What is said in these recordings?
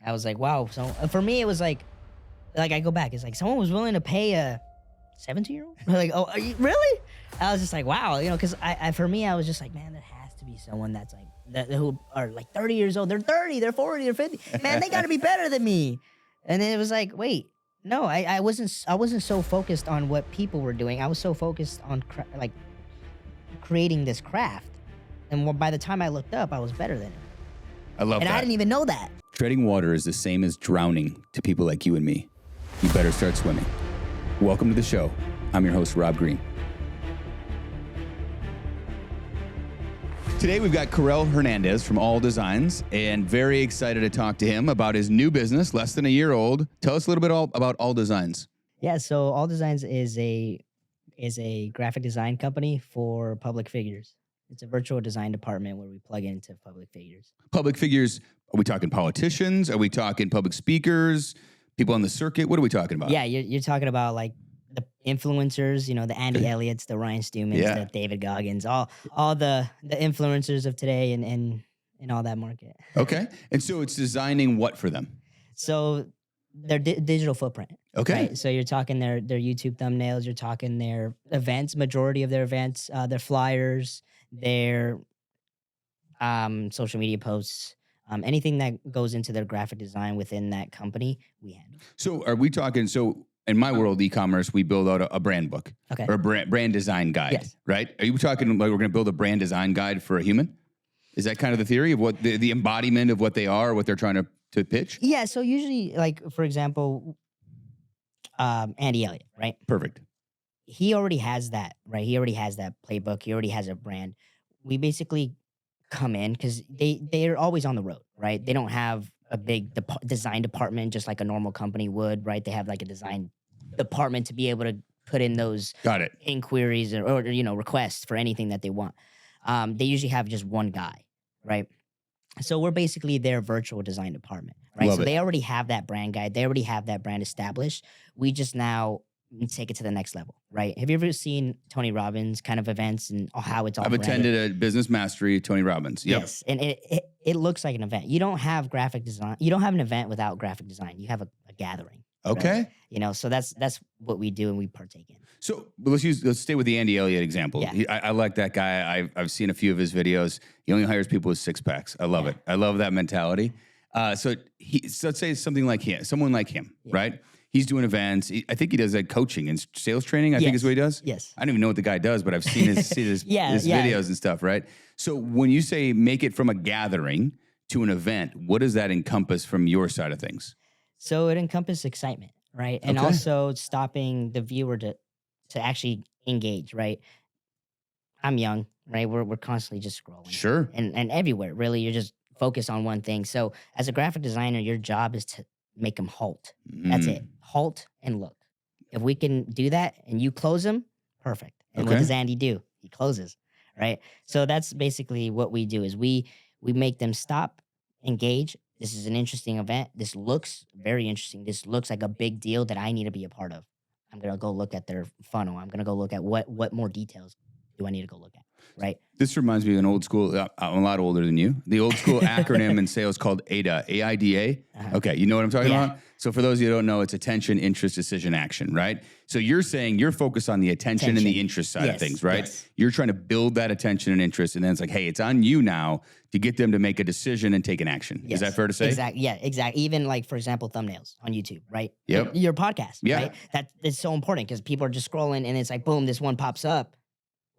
I was like, wow. So for me, it was like I go back. It's like someone was willing to pay a 17-year-old. Like, oh, are you really? I was just like, wow, because for me, I was just like, man, there has to be someone that's like who are like 30 years old. They're 30, they're 40, they're 50. Man, they got to be better than me. And then it was like, wait, no, I wasn't so focused on what people were doing. I was so focused on creating this craft. And by the time I looked up, I was better than him. I love that. And I didn't even know that. Treading water is the same as drowning to people like you and me. You better start swimming. Welcome to the show. I'm your host, Rob Green. Today, we've got Carel Hernandez from All Designs, and very excited to talk to him about his new business, less than a year old. Tell us a little bit about All Designs. Yeah, so All Designs is a graphic design company for public figures. It's a virtual design department where we plug into public figures. Public figures, are we talking politicians? Are we talking public speakers? People on the circuit? What are we talking about? Yeah, you're talking about like the influencers, the Andy Elliott's, the Ryan Stewmans, the David Goggins, all the influencers of today and all that market. Okay. And so it's designing what for them? So their digital footprint. Okay. Right? So you're talking their YouTube thumbnails, you're talking their events, majority of their events, their flyers, their social media posts, anything that goes into their graphic design within that company, we handle. So are we talking, in my world, e-commerce, we build out a brand book or a brand design guide, yes. Right? Are you talking like we're going to build a brand design guide for a human? Is that kind of the theory of what the embodiment of what they are, what they're trying to pitch? Yeah. So usually, like, for example, Andy Elliott, right? Perfect. He already has that, right? He already has that playbook. He already has a brand. We basically come in because they're always on the road, right? They don't have a big design department just like a normal company would, right? They have like a design department to be able to put in those inquiries or requests for anything that they want. They usually have just one guy, right? So we're basically their virtual design department, right? Love so it. they already have that brand guide. They already have that brand established. We just now take it to the next level, right? Have you ever seen Tony Robbins kind of events and how it's all I've branded? attended a business mastery, Tony Robbins. Yep. Yes, and it looks like an event. You don't have graphic design. You don't have an event without graphic design. You have a gathering. Okay. Right? So that's what we do and we partake in. So let's stay with the Andy Elliott example. Yeah. I like that guy. I've seen a few of his videos. He only hires people with six packs. I love it. I love that mentality. So let's say someone like him, right? He's doing events. I think he does like coaching and sales training. I think is what he does. Yes. I don't even know what the guy does, but I've seen his videos and stuff, right? So when you say make it from a gathering to an event, what does that encompass from your side of things? So it encompasses excitement, right? And also stopping the viewer to actually engage, right? I'm young, right? We're constantly just scrolling. Sure. And everywhere, really, you're just focused on one thing. So as a graphic designer, your job is to make them halt. That's it. Halt and look. If we can do that and you close them, perfect. And what does Andy do? He closes, right? So that's basically what we do is we make them stop, engage. This is an interesting event. This looks very interesting. This looks like a big deal that I need to be a part of. I'm going to go look at their funnel. I'm going to go look at what more details do I need to go look at, right? This reminds me of an old school, I'm a lot older than you, the old school acronym in sales called AIDA, A-I-D-A. Okay, you know what I'm talking about? So for those of you who don't know, it's attention, interest, decision, action, right? So you're saying you're focused on the attention and the interest side of things, right? Yes. You're trying to build that attention and interest, and then it's like, hey, it's on you now to get them to make a decision and take an action. Yes. Is that fair to say? Exactly. Yeah, exactly. Even like, for example, thumbnails on YouTube, right? Yep. Your podcast, right? That is so important because people are just scrolling and it's like, boom, this one pops up.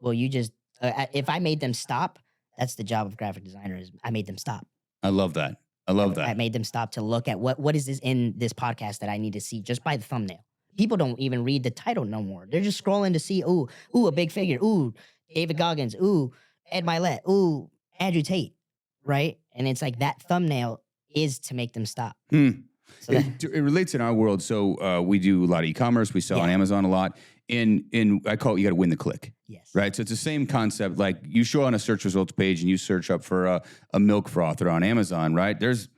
Well, you just, if I made them stop, that's the job of graphic designers. I made them stop. I love that. I made them stop to look at what is this in this podcast that I need to see just by the thumbnail. People don't even read the title no more. They're just scrolling to see, ooh, a big figure. Ooh, David Goggins. Ooh, Ed Milet. Ooh, Andrew Tate. Right? And it's like that thumbnail is to make them stop. So it relates in our world. So we do a lot of e-commerce. We sell on Amazon a lot. In I call it, you got to win the click. Yes. Right. So it's the same concept. Like you show on a search results page and you search up for a milk frother on Amazon, right? There's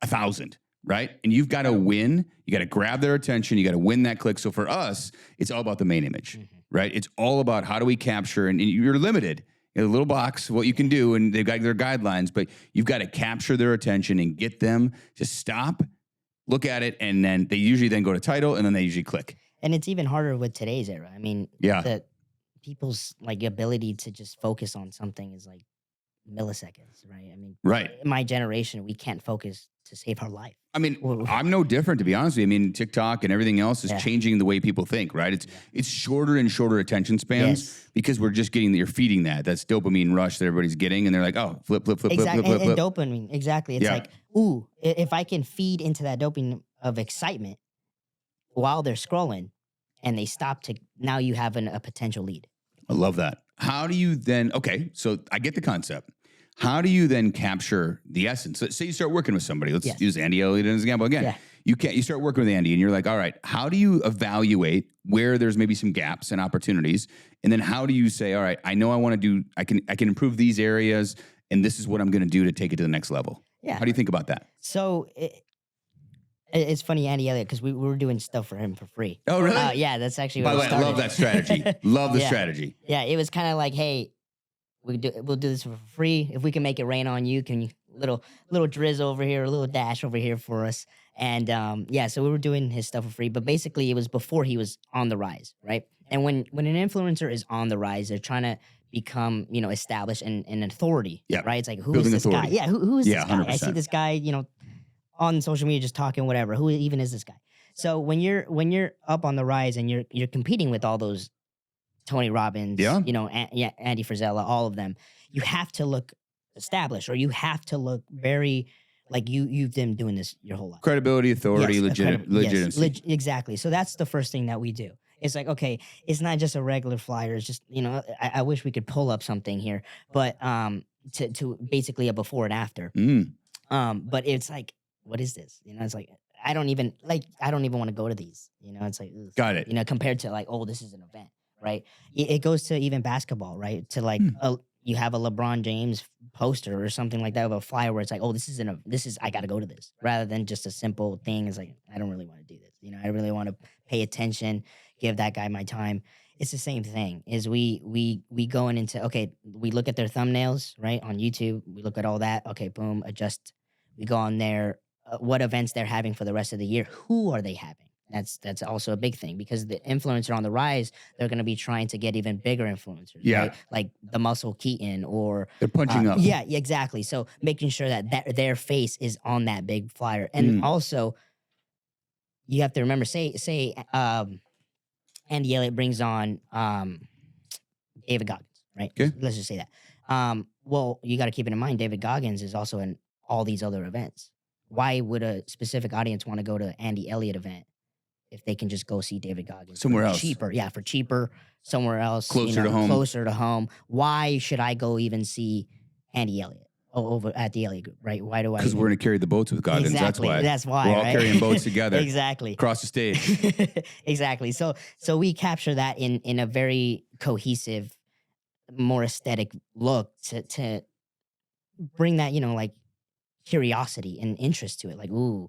1,000, right? And you've got to win. You got to grab their attention. You got to win that click. So for us, it's all about the main image, right? It's all about how do we capture, and you're limited a little box, what you can do, and they've got their guidelines, but you've got to capture their attention and get them to stop, look at it, and then they usually then go to title, and then they usually click. And it's even harder with today's era. I mean, Yeah. people's like ability to just focus on something is like milliseconds, right? I mean, Right. in my generation, we can't focus to save our life. I mean, I'm no different, to be honest with you. I mean, TikTok and everything else is Yeah. changing the way people think, right? It's shorter and shorter attention spans Yes. because we're just getting, you're feeding that's dopamine rush that everybody's getting, and they're like, oh, flip, flip, flip, Exactly. flip, flip, And flip. dopamine, exactly. It's Yeah. like, ooh, if I can feed into that dopamine of excitement while they're scrolling and they stop to, now you have a potential lead. I love that. How do you then, okay, so I get the concept. How do you then capture the essence? Let's say you start working with somebody. Let's Yes. use Andy Elliott as an example again. Yeah. You start working with Andy and you're like, all right, how do you evaluate where there's maybe some gaps and opportunities? And then how do you say, all right, I know I want to do, I can improve these areas, and this is what I'm going to do to take it to the next level. Yeah. How do you think about that? So it's funny, Andy Elliott, because we were doing stuff for him for free. Oh, really? Yeah, that's actually By what the way, I love that strategy. Love the Yeah. strategy. Yeah, it was kind of like, hey, we'll do this for free. If we can make it rain on you, can you little drizz over here, a little dash over here for us? And yeah, so we were doing his stuff for free. But basically, it was before he was on the rise, right? And when an influencer is on the rise, they're trying to become, established and an authority, Yeah. right? It's like, who Building is this authority. guy? Yeah, who is Yeah, this guy? I 100%. see this guy, on social media just talking whatever. Who even is this guy? So when you're up on the rise and you're competing with all those Tony Robbins, Yeah. Andy Frisella, all of them, you have to look established, or you have to look very like you've been doing this your whole life. Credibility, authority, Yes, legitimacy. Yes, exactly. So that's the first thing that we do. It's like, okay, it's not just a regular flyer. It's just, I wish we could pull up something here, but to basically a before and after. But it's like, what is this? It's like I don't even want to go to these. It's like, ugh. Got it. Compared to like, oh, this is an event, right? It goes to even basketball, right? To like you have a LeBron James poster or something like that of a flyer where it's like, oh, this is I got to go to this, rather than just a simple thing. It's like, I don't really want to do this. I really want to pay attention, give that guy my time. It's the same thing. Is we going into, okay, we look at their thumbnails, right, on YouTube. We look at all that. Okay, boom, adjust. We go on there. What events they're having for the rest of the year? Who are they having? That's also a big thing, because the influencer on the rise, they're going to be trying to get even bigger influencers, Yeah. right? Like the Muscle Keaton, or They're punching up. Yeah, exactly. So making sure that their face is on that big flyer, and also you have to remember, say Andy Elliott brings on David Goggins, right? Okay. Let's just say that. Well, you got to keep it in mind, David Goggins is also in all these other events. Why would a specific audience want to go to an Andy Elliott event if they can just go see David Goggins Somewhere for else. cheaper? Yeah, for cheaper, somewhere else, Closer to home. Closer to home. Why should I go even see Andy Elliott over at the Elliott Group? Right? Why do I? Because we're going to carry the boats with Goggins. Exactly. That's why. That's why. We're all right? carrying boats together. Exactly. Across the stage. Exactly. So we capture that in a very cohesive, more aesthetic look to bring that, like curiosity and interest to it. Like, ooh,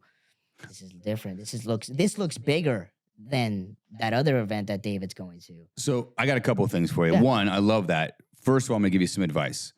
this is different. This looks bigger than that other event that David's going to. So I got a couple of things for you. Yeah. One, I love that. First of all, I'm going to give you some advice.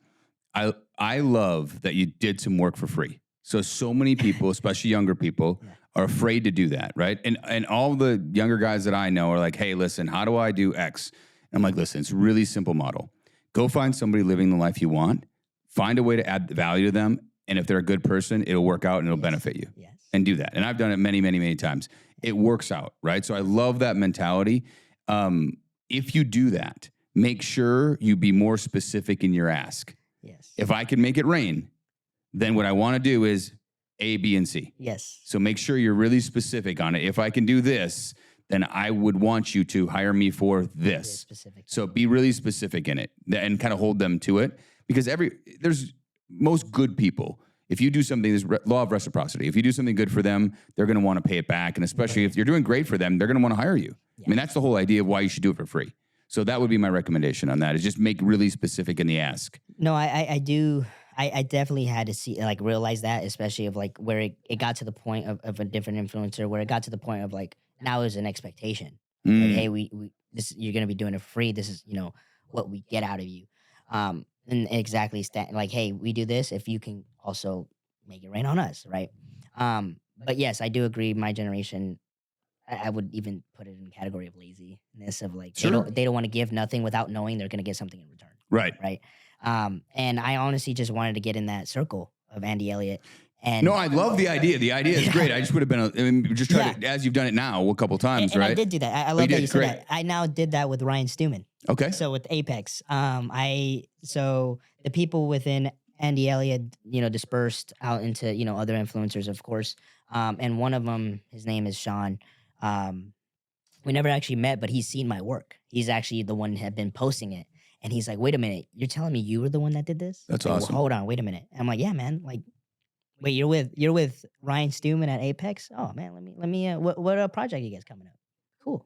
I love that you did some work for free. So many people, especially younger people, are afraid to do that, right? And all the younger guys that I know are like, hey, listen, how do I do X? And I'm like, listen, it's a really simple model. Go find somebody living the life you want. Find a way to add value to them. And if they're a good person, it'll work out and it'll benefit you. Yes. And do that. And I've done it many, many, many times. It works out, right? So I love that mentality. If you do that, make sure you be more specific in your ask. Yes. If I can make it rain, then what I want to do is A, B, and C. Yes. So make sure you're really specific on it. If I can do this, then I would want you to hire me for this. Specific. So be really specific in it and kind of hold them to it, because there's most good people. If you do something, there's law of reciprocity. If you do something good for them, they're going to want to pay it back. And especially if you're doing great for them, they're going to want to hire you. Yeah. I mean, that's the whole idea of why you should do it for free. So that would be my recommendation on that, is just make really specific in the ask. No, I do. I definitely had to see, like, realize that, especially of like where it got to the point of a different influencer, where it got to the point of like, now is an expectation. Like, hey, we this, you're going to be doing it for free. This is, what we get out of you. And exactly, like, hey, we do this. If you can also make it rain on us, right? But yes, I do agree. My generation, I would even put it in the category of laziness of like Sure. they don't want to give nothing without knowing they're going to get something in return, Right. right? And I honestly just wanted to get in that circle of Andy Elliott. And No, I love the idea. The idea is great. I just would have been, I mean, just try to, as you've done it now a couple times, and right? I did do that. I you love that did you said great. that. I now did that with Ryan Stewman. Okay. So with Apex, so the people within Andy Elliott, dispersed out into, other influencers, of course. And one of them, his name is Sean. We never actually met, but he's seen my work. He's actually the one that had been posting it. And he's like, wait a minute, you're telling me you were the one that did this? That's Like, awesome. well, hold on, wait a minute. I'm like, yeah, man. Like, wait, you're with Ryan Stewman at Apex? Oh man, let me what project you guys coming up? Cool.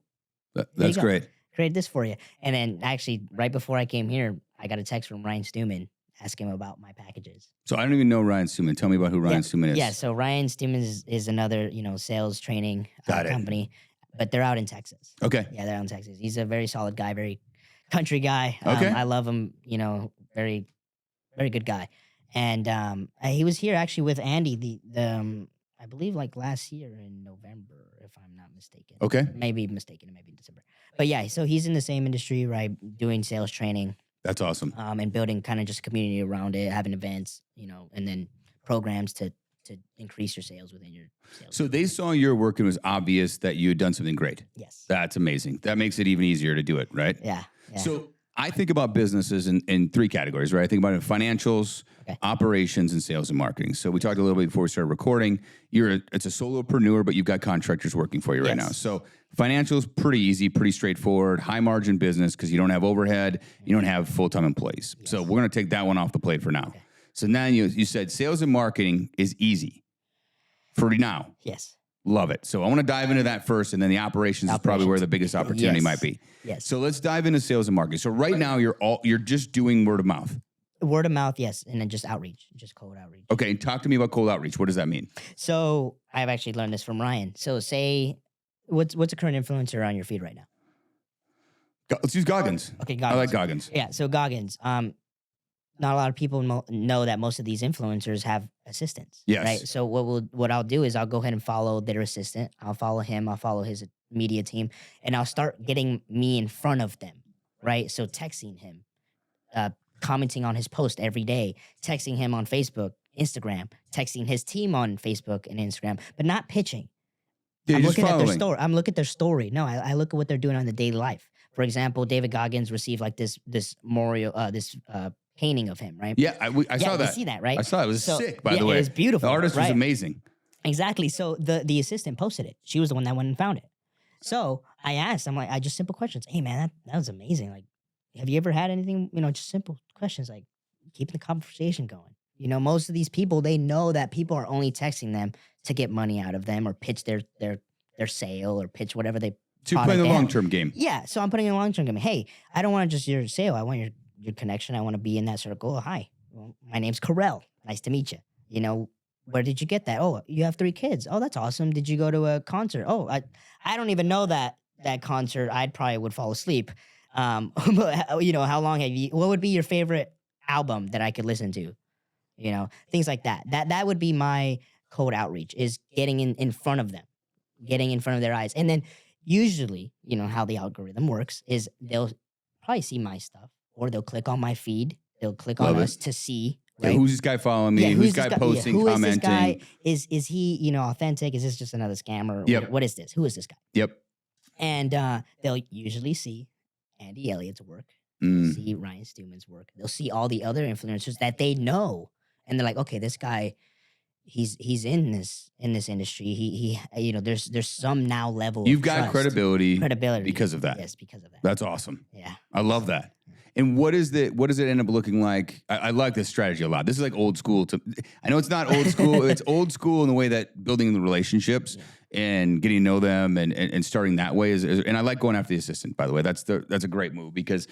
That's great. Create this for you. And then actually right before I came here, I got a text from Ryan Stewman asking him about my packages. So I don't even know Ryan Stewman. Tell me about who Ryan Stewman is. Yeah, so Ryan Stewman is another, sales training company, but they're out in Texas. Okay. Yeah, they're out in Texas. He's a very solid guy, very country guy. Okay. I love him, very, very good guy. And he was here actually with Andy, I believe like last year in November, if I'm not mistaken. Okay. Maybe mistaken, maybe December. But yeah, so he's in the same industry, right? Doing sales training. That's awesome. And building kind of just a community around it, having events, and then programs to increase your sales within your sales. So they saw your work and it was obvious that you had done something great. Yes. That's amazing. That makes it even easier to do it, right? Yeah. So I think about businesses in three categories, right? I think about financials, operations, and sales and marketing. So we talked a little bit before we started recording. It's a solopreneur, but you've got contractors working for you right now. So financials, pretty easy, pretty straightforward, high margin business because you don't have overhead, you don't have full-time employees. Yes. So we're going to take that one off the plate for now. Okay. So now you said sales and marketing is easy for now. Yes. Love it. So I want to dive into that first, and then the operations is probably where the biggest opportunity might be. Yes. So let's dive into sales and marketing. So right now you're just doing word of mouth. Word of mouth, yes, and then just outreach, just cold outreach. Okay, talk to me about cold outreach. What does that mean? So I've actually learned this from Ryan. So say, what's a current influencer on your feed right now? Let's use Goggins. Okay, Goggins. I like Goggins. Yeah, so Goggins. Not a lot of people know that most of these influencers have assistants. Yes. Right. So what I'll do is I'll go ahead and follow their assistant. I'll follow him. I'll follow his media team, and I'll start getting me in front of them. Right. So texting him, commenting on his post every day, texting him on Facebook, Instagram, texting his team on Facebook and Instagram, but not pitching. Yeah, I'm just looking at their following. story. I'm looking at their story. No, I look at what they're doing on the daily life. For example, David Goggins received like this memorial, painting of him, right? Yeah, I saw that. You see that, right? I saw it. It was sick, by the way. It was beautiful. The artist was amazing. Exactly. So the assistant posted it. She was the one that went and found it. So I asked, I'm like, I just simple questions. Hey man, that was amazing. Like, have you ever had anything, just simple questions like keeping the conversation going. Most of these people, they know that people are only texting them to get money out of them or pitch their sale or pitch whatever they. So you're playing the long-term game. Yeah. So I'm putting in a long-term game. Hey, I don't want just your sale. I want your connection. I want to be in that circle. Oh, hi. Well, my name's Carel. Nice to meet you. Where did you get that? Oh, you have 3 kids. Oh, that's awesome. Did you go to a concert? Oh, I don't even know that concert. I probably would fall asleep. But how long have you? What would be your favorite album that I could listen to? Things like that. That would be my cold outreach, is getting in front of them, getting in front of their eyes. And then usually, how the algorithm works is they'll probably see my stuff or they'll click on my feed. They'll click on us to see. Right? Yeah, who's this guy following me? Yeah, who's this guy posting, who commenting? Is this guy? Is he, authentic? Is this just another scammer? Yep. What is this? Who is this guy? Yep. And they'll usually see Andy Elliott's work, see Ryan Stewman's work. They'll see all the other influencers that they know, and they're like, okay, this guy, he's in this industry. He there's some now level. You've of got trust. credibility because of that. Yes, because of that. That's awesome. Yeah, I love that. And what does it end up looking like? I like this strategy a lot. This is like old school. I know it's not old school. It's old school in the way that building the relationships and getting to know them and starting that way is. And I like going after the assistant, by the way. That's a great move because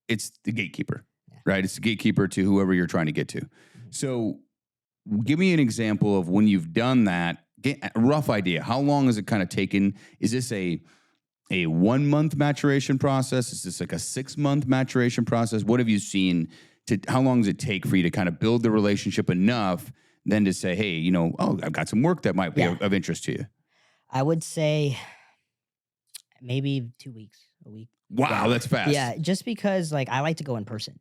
it's the gatekeeper, right? It's the gatekeeper to whoever you're trying to get to. So give me an example of when you've done that. Get a rough idea. How long has it kind of taken? Is this a 1 month maturation process? Is this like a 6 month maturation process? What have you seen how long does it take for you to kind of build the relationship enough then to say, hey, I've got some work that might be of interest to you? I would say maybe 2 weeks, a week. Wow, that's fast. Yeah, just because like I like to go in person.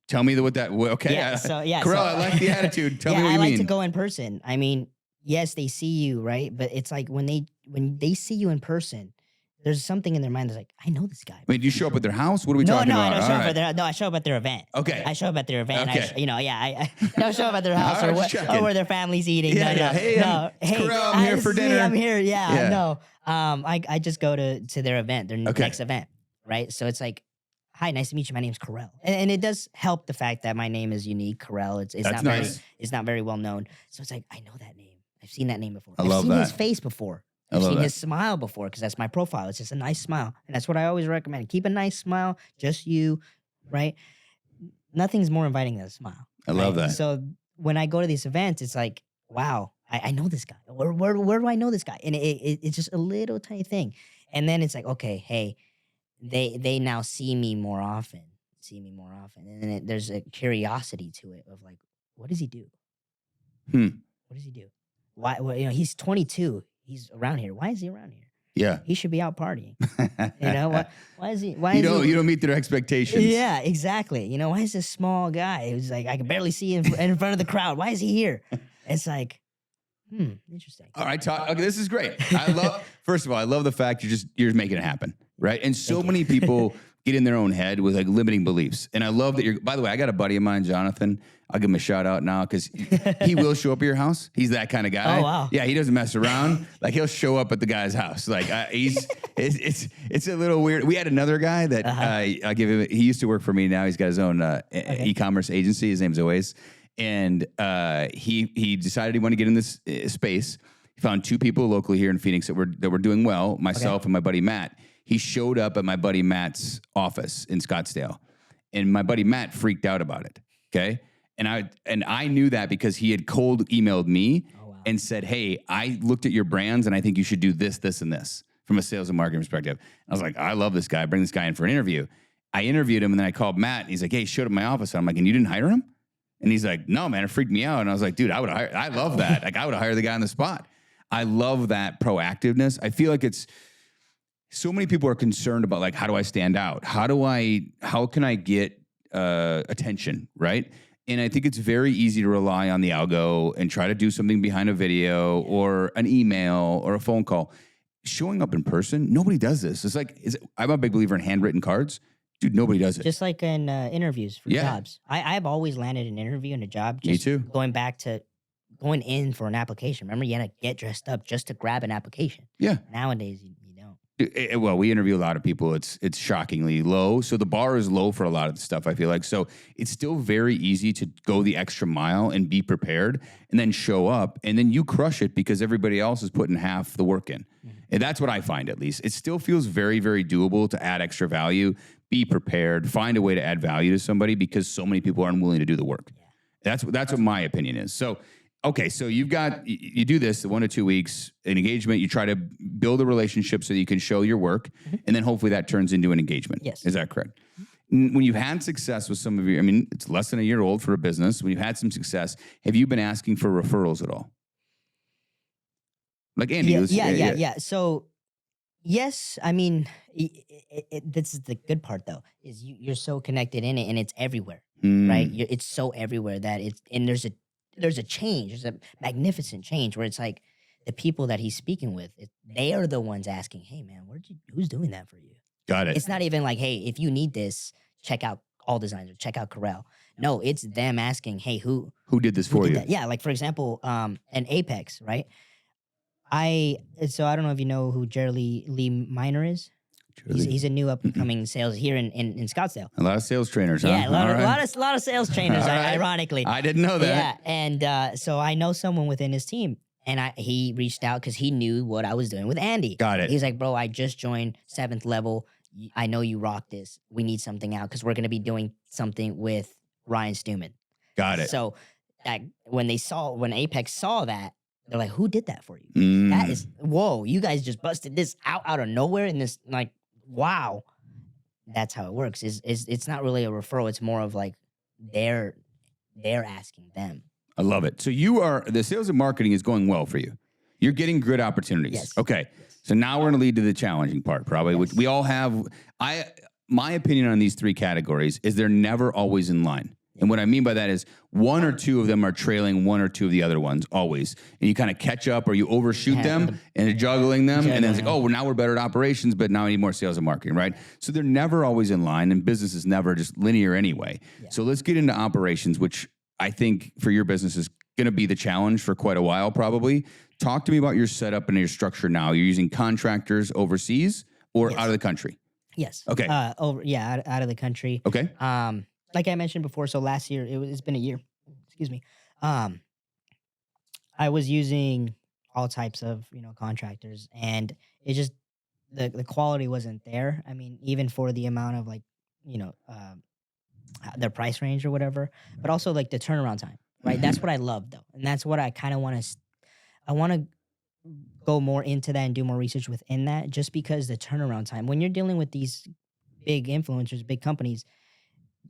Tell me what that. Okay, Yeah, Carel, I like the attitude. Tell me what I you like mean. to go in person. I mean, yes, they see you, right? But it's like when they see you in person, there's something in their mind that's like, I know this guy. Wait, do you show up at their house? What are we talking No, about? I don't show up at their. No, I show up at their event. Okay. I show up at their event. Okay. I don't show up at their house All right, or where their family's eating. Yeah, yeah. Hey, it's Carel, I'm here for dinner. I'm here. Yeah, Yeah. no. I just go to their event, their next event, right? So it's like, hi, nice to meet you. My name's Carel, and it does help the fact that my name is unique, Carel. It's That's not nice. it's not very well known. So it's like I know that name. I've seen that name before. I love I've seen that. his face before. I've seen his smile before because that's my profile. It's just a nice smile. And that's what I always recommend. Keep a nice smile, just you, right? Nothing's more inviting than a smile. I love that. So when I go to these events, it's like, wow, I know this guy. Where do I know this guy? And it's just a little tiny thing. And then it's like, okay, hey, they now see me more often. And then there's a curiosity to it of like, what does he do? What does he do? Why? Well, he's 22. He's around here. Why is he around here? Yeah. He should be out partying. Why is he? You don't meet their expectations. Yeah, exactly. Why is this small guy who's like I can barely see in front of the crowd? Why is he here? It's like, interesting. All right, okay, this is great. First of all, I love the fact you're making it happen, right? And so many people get in their own head with like limiting beliefs. And I love that by the way, I got a buddy of mine, Jonathan. I'll give him a shout out now because he will show up at your house. He's that kind of guy. Oh, wow. Yeah, he doesn't mess around. Like he'll show up at the guy's house. Like it's a little weird. We had another guy that I give him. He used to work for me. Now he's got his own e-commerce agency. His name's Oasis. And he decided he wanted to get in this space. He found 2 people locally here in Phoenix that were doing well, myself and my buddy Matt. He showed up at my buddy Matt's office in Scottsdale, and my buddy Matt freaked out about it. Okay, and I knew that because he had cold emailed me and said, "Hey, I looked at your brands, and I think you should do this, this, and this from a sales and marketing perspective." I was like, "I love this guy. Bring this guy in for an interview." I interviewed him, and then I called Matt. And he's like, "Hey, he showed up at my office." And I'm like, "And you didn't hire him?" And he's like, "No, man, it freaked me out." And I was like, "Dude, I love that. Like, I would hire the guy on the spot." I love that proactiveness. I feel like so many people are concerned about like, how do I stand out? How can I get attention, right? And I think it's very easy to rely on the algo and try to do something behind a video or an email or a phone call. Showing up in person, nobody does this. It's like, I'm a big believer in handwritten cards. Dude, nobody does it. Just like in interviews for jobs. I've always landed an interview and a job. Me too. Going back to going in for an application. Remember, you had to get dressed up just to grab an application. Yeah. Nowadays, you don't. Well, we interview a lot of people. It's shockingly low. So the bar is low for a lot of the stuff, I feel like. So it's still very easy to go the extra mile and be prepared and then show up. And then you crush it because everybody else is putting half the work in. And that's what I find, at least. It still feels very, very doable to add extra value, be prepared, find a way to add value to somebody because so many people aren't willing to do the work. That's what my opinion is. So, okay, so you do this, the 1 to 2 weeks, an engagement, you try to build a relationship so that you can show your work, and then hopefully that turns into an engagement. Yes. Is that correct? When you've had success with some of your, it's less than a year old for a business. When you've had some success, have you been asking for referrals at all? Like Andy. Yeah. So, yes, this is the good part though, is you're so connected in it and it's everywhere, right? It's so everywhere that there's a change. There's a magnificent change where it's like the people that he's speaking with, they are the ones asking, "Hey man, who's doing that for you?" Got it. It's not even like, "Hey, if you need this, check out All Designs or check out Carel." No, it's them asking, "Hey, who did this for you?" that? Yeah, like for example, an Apex, right? So I don't know if you know who Jerry Lee Minor is. He's a new up-and-coming sales here in Scottsdale. A lot of sales trainers, huh? Yeah, a lot of sales trainers, ironically. I didn't know that. Yeah, and so I know someone within his team, and he reached out because he knew what I was doing with Andy. Got it. He's like, "Bro, I just joined 7th level. I know you rock this. We need something out because we're going to be doing something with Ryan Stewman." Got it. So when Apex saw that, they're like, "Who did that for you?" That is, whoa, you guys just busted this out of nowhere in this, like, wow. That's how it works. It's not really a referral. It's more of like they're asking them. I love it. So the sales and marketing is going well for you. You're getting good opportunities. Yes. Okay. So now we're going to lead to the challenging part, probably, which we all have. My opinion on these three categories is they're never always in line. And what I mean by that is one or two of them are trailing one or two of the other ones always. And you kind of catch up or you overshoot them and you're juggling them. And then it's like, oh, well, now we're better at operations, but now I need more sales and marketing, right? So they're never always in line, and business is never just linear anyway. Yeah. So let's get into operations, which I think for your business is going to be the challenge for quite a while, probably. Talk to me about your setup and your structure now. You're using contractors overseas or out of the country? Yes. Okay. Out of the country. Okay. Like I mentioned before, so last year, it's been a year. Excuse me. I was using all types of, contractors, and it just, the quality wasn't there. I mean, even for the amount of their price range or whatever, but also like the turnaround time, right? That's what I love though. And that's what I kind of I want to go more into that and do more research within that, just because the turnaround time, when you're dealing with these big influencers, big companies,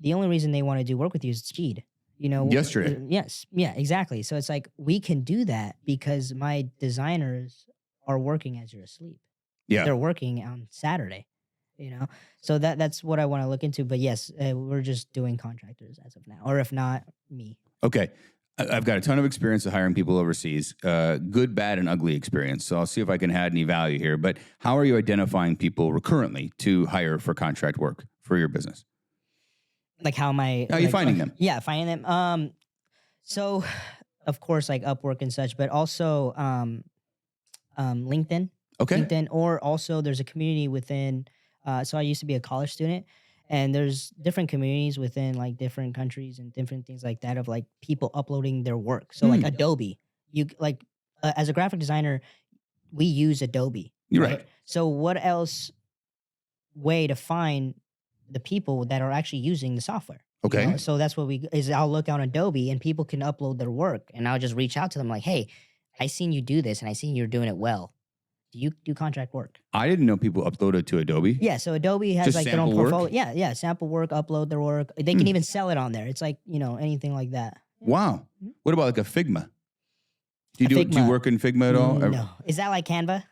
the only reason they want to do work with you is speed. Yesterday. Yes. Yeah, exactly. So it's like, we can do that because my designers are working as you're asleep. Yeah. They're working on Saturday, So that's what I want to look into. But yes, we're just doing contractors as of now, or if not, me. Okay. I've got a ton of experience of hiring people overseas, good, bad, and ugly experience. So I'll see if I can add any value here. But how are you identifying people currently to hire for contract work for your business? Like, how am I? How are you finding them? Yeah, finding them. So, of course, like Upwork and such, but also LinkedIn. Okay. LinkedIn, or also there's a community within. So I used to be a college student, and there's different communities within like different countries and different things like that of like people uploading their work. So like Adobe, you like as a graphic designer, we use Adobe. You're right. So what else way to find the people that are actually using the software? Okay. So that's what I'll look on Adobe, and people can upload their work, and I'll just reach out to them like, hey, I seen you do this, and I seen you're doing it well. Do you do contract work? I didn't know people uploaded to Adobe. Yeah, so Adobe has just like their own work? portfolio. Yeah, sample work, upload their work. They can even sell it on there. It's like, anything like that. Wow. What about like a Figma? Do you work in Figma at all? No. Is that like Canva?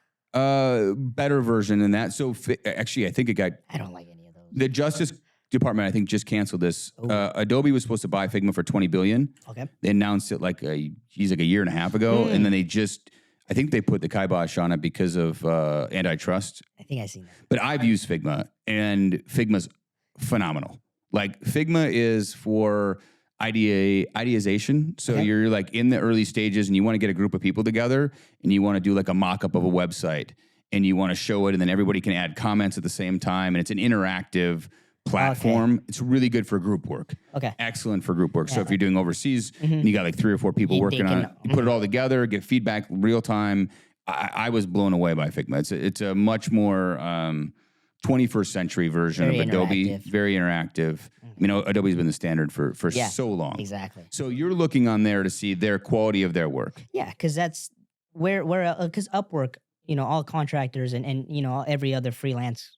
Better version than that. So actually, I think I don't like any of those. The Justice Department, I think, just canceled this. Adobe was supposed to buy Figma for $20 billion. Okay. They announced it like a year and a half ago, and then I think they put the kibosh on it because of antitrust. I think I've seen that. But I've used Figma, and Figma's phenomenal. Like, Figma is for ideation. So you're like in the early stages, and you want to get a group of people together, and you want to do like a mock-up of a website, and you want to show it, and then everybody can add comments at the same time, and it's an interactive platform. Okay. It's really good for group work. Okay. Excellent for group work. So if you're doing overseas and you got like 3 or 4 people working on it, you put it all together, get feedback real time. I was blown away by Figma. It's a much more 21st century version of Adobe. Very interactive. Adobe's been the standard for so long. Exactly. So you're looking on there to see their quality of their work. Yeah, because that's because Upwork, all contractors and every other freelance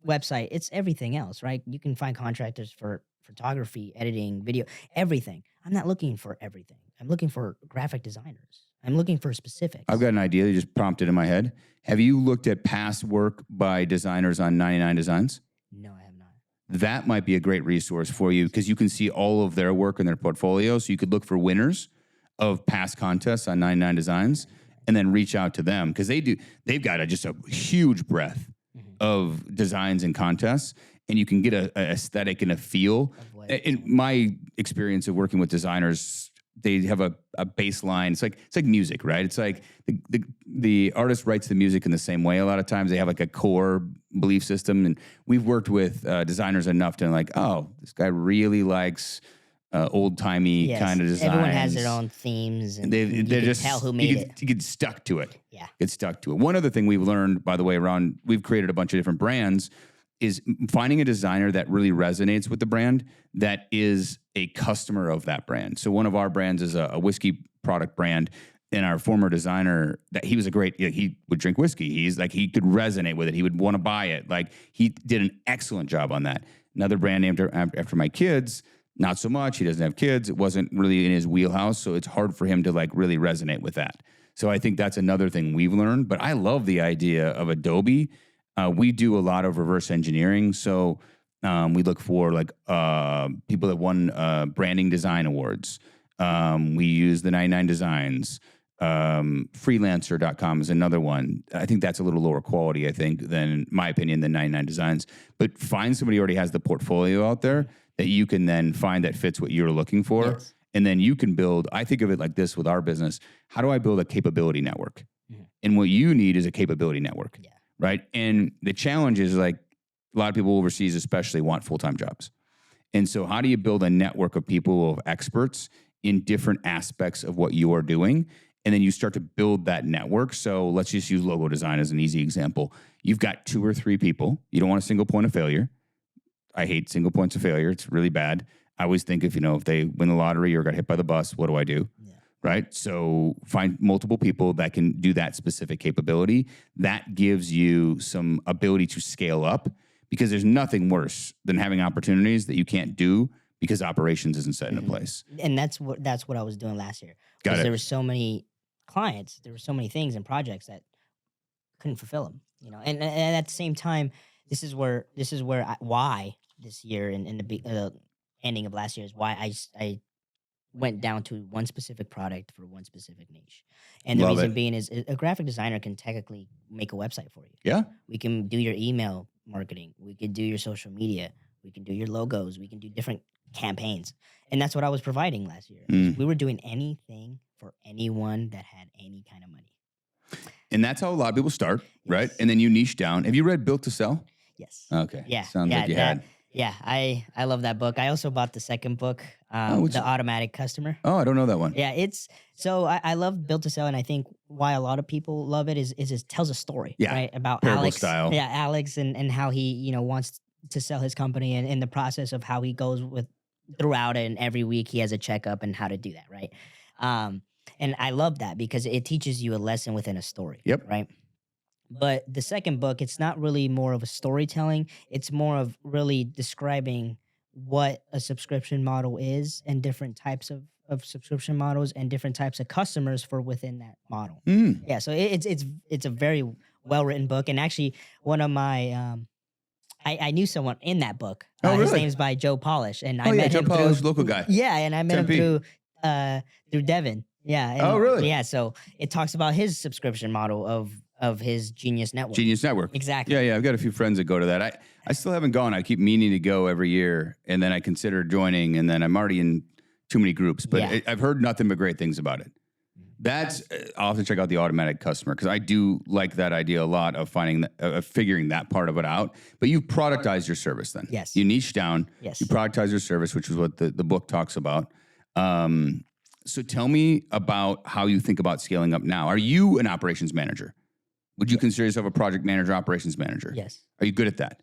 website, it's everything else, right? You can find contractors for photography, editing, video, everything. I'm not looking for everything. I'm looking for graphic designers. I'm looking for specifics. I've got an idea that just prompted in my head. Have you looked at past work by designers on 99 Designs? No, I have not. That might be a great resource for you, because you can see all of their work in their portfolio. So you could look for winners of past contests on 99 Designs and then reach out to them, because they've got just a huge breadth of designs and contests, and you can get an aesthetic and a feel. In my experience of working with designers, they have a baseline. It's like music, right? It's like the artist writes the music in the same way. A lot of times they have like a core belief system, and we've worked with designers enough to like, oh, this guy really likes old-timey kind of designs. Everyone has their own themes, and they're you just can tell who made it. You get stuck to it. Yeah. Get stuck to it. One other thing we've learned, by the way, we've created a bunch of different brands, is finding a designer that really resonates with the brand, that is a customer of that brand. So one of our brands is a whiskey product brand, and our former designer, that he was he would drink whiskey. He could resonate with it. He would want to buy it. Like, he did an excellent job on that. Another brand named after my kids, not so much. He doesn't have kids. It wasn't really in his wheelhouse. So it's hard for him to like really resonate with that. So I think that's another thing we've learned. But I love the idea of Adobe. We do a lot of reverse engineering. So we look for like people that won branding design awards. We use the 99 Designs. Freelancer.com is another one. I think that's a little lower quality, I think, than, in my opinion, than 99 Designs. But find somebody who already has the portfolio out there that you can then find that fits what you're looking for. Yes. And then you can build, I think of it like this with our business. How do I build a capability network? And what you need is a capability network, right? And the challenge is like a lot of people overseas especially want full-time jobs. And so how do you build a network of people, of experts in different aspects of what you are doing? And then you start to build that network. So let's just use logo design as an easy example. You've got 2 or 3 people. You don't want a single point of failure. I hate single points of failure. It's really bad. I always think if they win the lottery or got hit by the bus, what do I do? Yeah. Right? So find multiple people that can do that specific capability. That gives you some ability to scale up, because there's nothing worse than having opportunities that you can't do because operations isn't set into place. And that's what I was doing last year. Got it. There were so many clients, there were so many things and projects that couldn't fulfill them. And at the same time, this is where why this year and in the ending of last year is why I went down to one specific product for one specific niche. And the reason being is a graphic designer can technically make a website for you. Yeah. We can do your email marketing. We can do your social media. We can do your logos. We can do different campaigns. And that's what I was providing last year. We were doing anything for anyone that had any kind of money. And that's how a lot of people start, right? And then you niche down. Have you read Built to Sell? Yes. Okay. Yeah. Sounds like you had. Yeah, I love that book. I also bought the second book, The Automatic Customer. Oh, I don't know that one. Yeah, I love Built to Sell, and I think why a lot of people love it is it tells a story, right? About Parable Alex. style. Yeah, Alex and how he, wants to sell his company, and in the process of how he goes throughout it, and every week he has a checkup and how to do that, right? And I love that because it teaches you a lesson within a story. Yep. Right. But the second book, it's not really more of a storytelling. It's more of really describing what a subscription model is and different types of subscription models and different types of customers for within that model. Yeah, so it's a very well-written book. And actually, one of my I knew someone in that book. His name's by Joe Polish. And I met him Polish, through, local guy. Yeah, and I met him through Devin. Yeah. And, oh, really? Yeah, so it talks about his subscription model of his Genius Network. Genius Network. Exactly. Yeah. I've got a few friends that go to that. I still haven't gone. I keep meaning to go every year, and then I consider joining, and then I'm already in too many groups. But I've heard nothing but great things about it. I'll have to check out the automatic customer, because I do like that idea a lot of figuring that part of it out. But you've productized your service then. Yes. You niche down. Yes. You productize your service, which is what the book talks about. So tell me about how you think about scaling up now. Are you an operations manager? Would you consider yourself a project manager, operations manager? Yes. Are you good at that?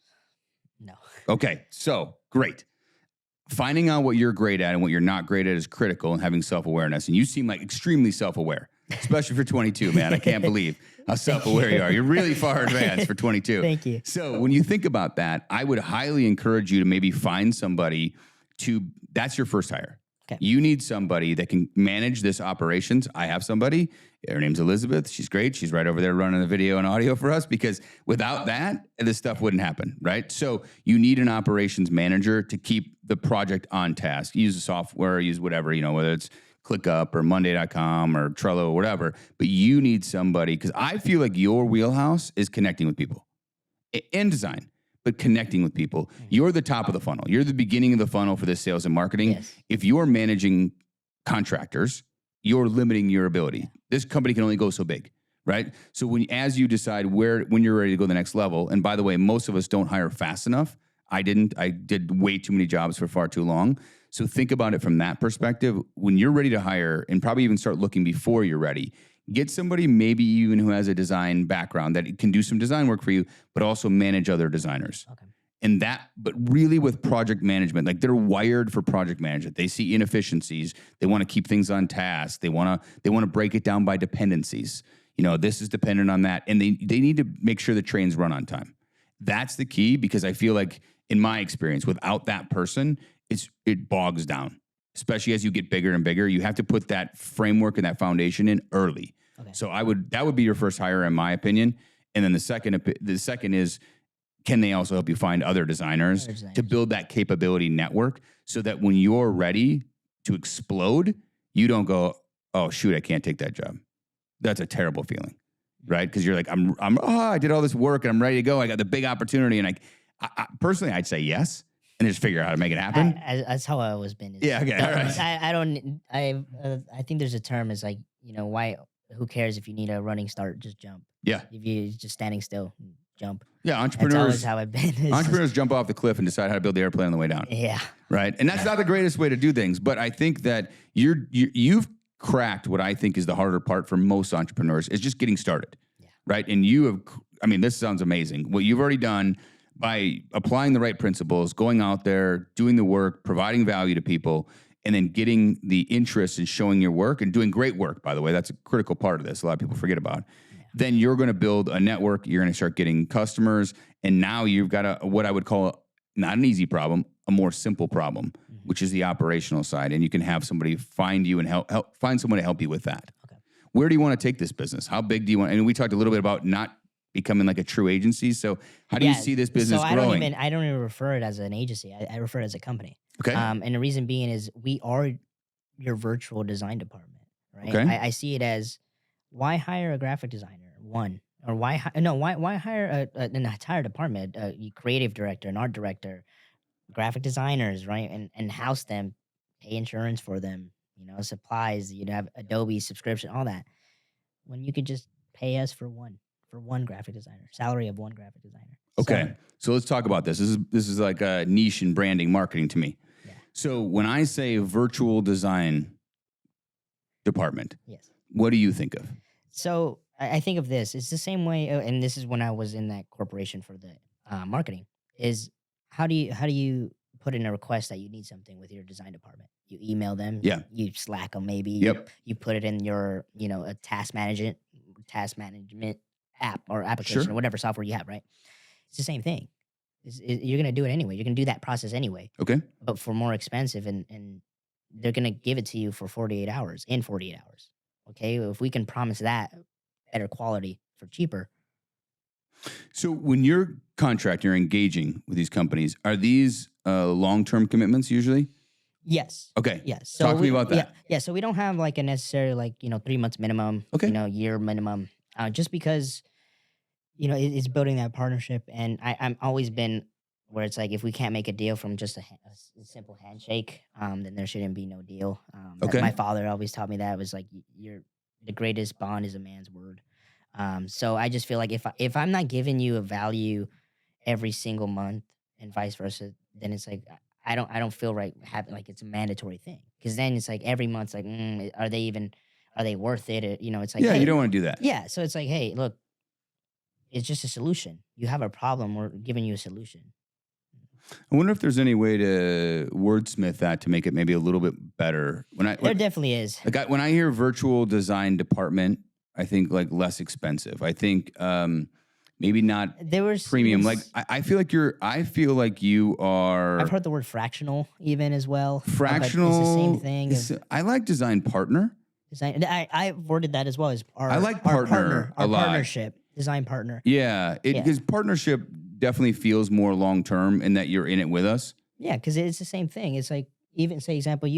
No. Okay, so great. Finding out what you're great at and what you're not great at is critical, and having self-awareness. And you seem like extremely self-aware, especially for 22, man. I can't believe how self-aware you are. You're really far advanced for 22. Thank you. So when you think about that, I would highly encourage you to maybe find somebody that's your first hire. Okay. You need somebody that can manage this operations. I have somebody. Her name's Elizabeth. She's great. She's right over there running the video and audio for us, because without that, this stuff wouldn't happen, right? So you need an operations manager to keep the project on task. Use the software, use whatever, whether it's ClickUp or Monday.com or Trello or whatever. But you need somebody, because I feel like your wheelhouse is connecting with people and design. But connecting with people. You're the top of the funnel. You're the beginning of the funnel for this sales and marketing. Yes. If you're managing contractors, you're limiting your ability. This company can only go so big, right? So as you decide when you're ready to go to the next level, and by the way, most of us don't hire fast enough. I didn't. I did way too many jobs for far too long. So think about it from that perspective. When you're ready to hire, and probably even start looking before you're ready, get somebody maybe even who has a design background that can do some design work for you, but also manage other designers. Okay. But really with project management, like they're wired for project management. They see inefficiencies. They want to keep things on task. They want to break it down by dependencies. This is dependent on that. And they need to make sure the trains run on time. That's the key, because I feel like in my experience, without that person, it bogs down, especially as you get bigger and bigger. You have to put that framework and that foundation in early. Okay. So that would be your first hire, in my opinion. And then the second is, can they also help you find other designers to build that capability network so that when you're ready to explode, you don't go, oh shoot, I can't take that job. That's a terrible feeling, right? Because you're like, I did all this work and I'm ready to go. I got the big opportunity, and I personally, I'd say yes, and just figure out how to make it happen. That's how I always been. Yeah, okay, all right. I think there's a term is like, why? Who cares if you need a running start? Just jump. Yeah. If you're just standing still, jump. Yeah, That's entrepreneurs. always how I've been. Entrepreneurs jump off the cliff and decide how to build the airplane on the way down. Yeah. Right, and that's not the greatest way to do things. But I think that you've cracked what I think is the harder part for most entrepreneurs is just getting started. Yeah. Right, and you have. I mean, this sounds amazing. What you've already done by applying the right principles, going out there, doing the work, providing value to people, and then getting the interest in showing your work and doing great work, by the way. That's a critical part of this. A lot of people forget about. Yeah. Then you're going to build a network. You're going to start getting customers. And now you've got what I would call not an easy problem, a more simple problem, which is the operational side. And you can have somebody find you and help find someone to help you with that. Okay. Where do you want to take this business? How big do you want? And we talked a little bit about not becoming like a true agency. So how do you see this business growing? I don't even refer it as an agency. I refer it as a company. Okay. And the reason being is we are your virtual design department, right? Okay. I see it as, why hire a graphic designer? One. Or why hire an entire department, a creative director, an art director, graphic designers, right? And house them, pay insurance for them, supplies, have Adobe subscription, all that. When you could just pay us for one graphic designer, salary of one graphic designer. Okay. So let's talk about this. This is like a niche in branding marketing to me. Yeah. So when I say virtual design department, yes, what do you think of? So I think of this. It's the same way, and this is when I was in that corporation for the marketing. Is how do you put in a request that you need something with your design department? You email them. Yeah. You Slack them maybe. Yep. You put it in your a task management app or application or whatever software you have. Right. It's the same thing. You're gonna do it anyway. You're gonna do that process anyway. Okay. But for more expensive, and they're gonna give it to you for 48 hours. In 48 hours. Okay. If we can promise that better quality for cheaper. So when you're engaging with these companies, are these long-term commitments usually? Yes. Okay. Yes. So talk to me about that. Yeah. So we don't have like a necessary 3 months minimum. Okay. Year minimum. Just because it's building that partnership, and I'm always been where it's like, if we can't make a deal from just a simple handshake, then there shouldn't be no deal. Okay. My father always taught me that. It was like, the greatest bond is a man's word. So I just feel like if I'm not giving you a value every single month and vice versa, then it's like I don't feel right having like it's a mandatory thing, because then it's like every month's like, are they worth it? It's like, yeah, hey, you don't want to do that. Yeah, so it's like, hey, look, it's just a solution. You have a problem, we're giving you a solution. I wonder if there's any way to wordsmith that to make it maybe a little bit better. There definitely is. Like when I hear virtual design department, I think like less expensive. I think maybe not premium. Like I feel like you are. I've heard the word fractional even as well. Fractional. It's the same thing. I like design partner. I worded that as well as I like partner a lot. Partnership, design partner. Yeah, because partnership definitely feels more long term in that you're in it with us. Yeah, because it's the same thing. It's like, even say example, do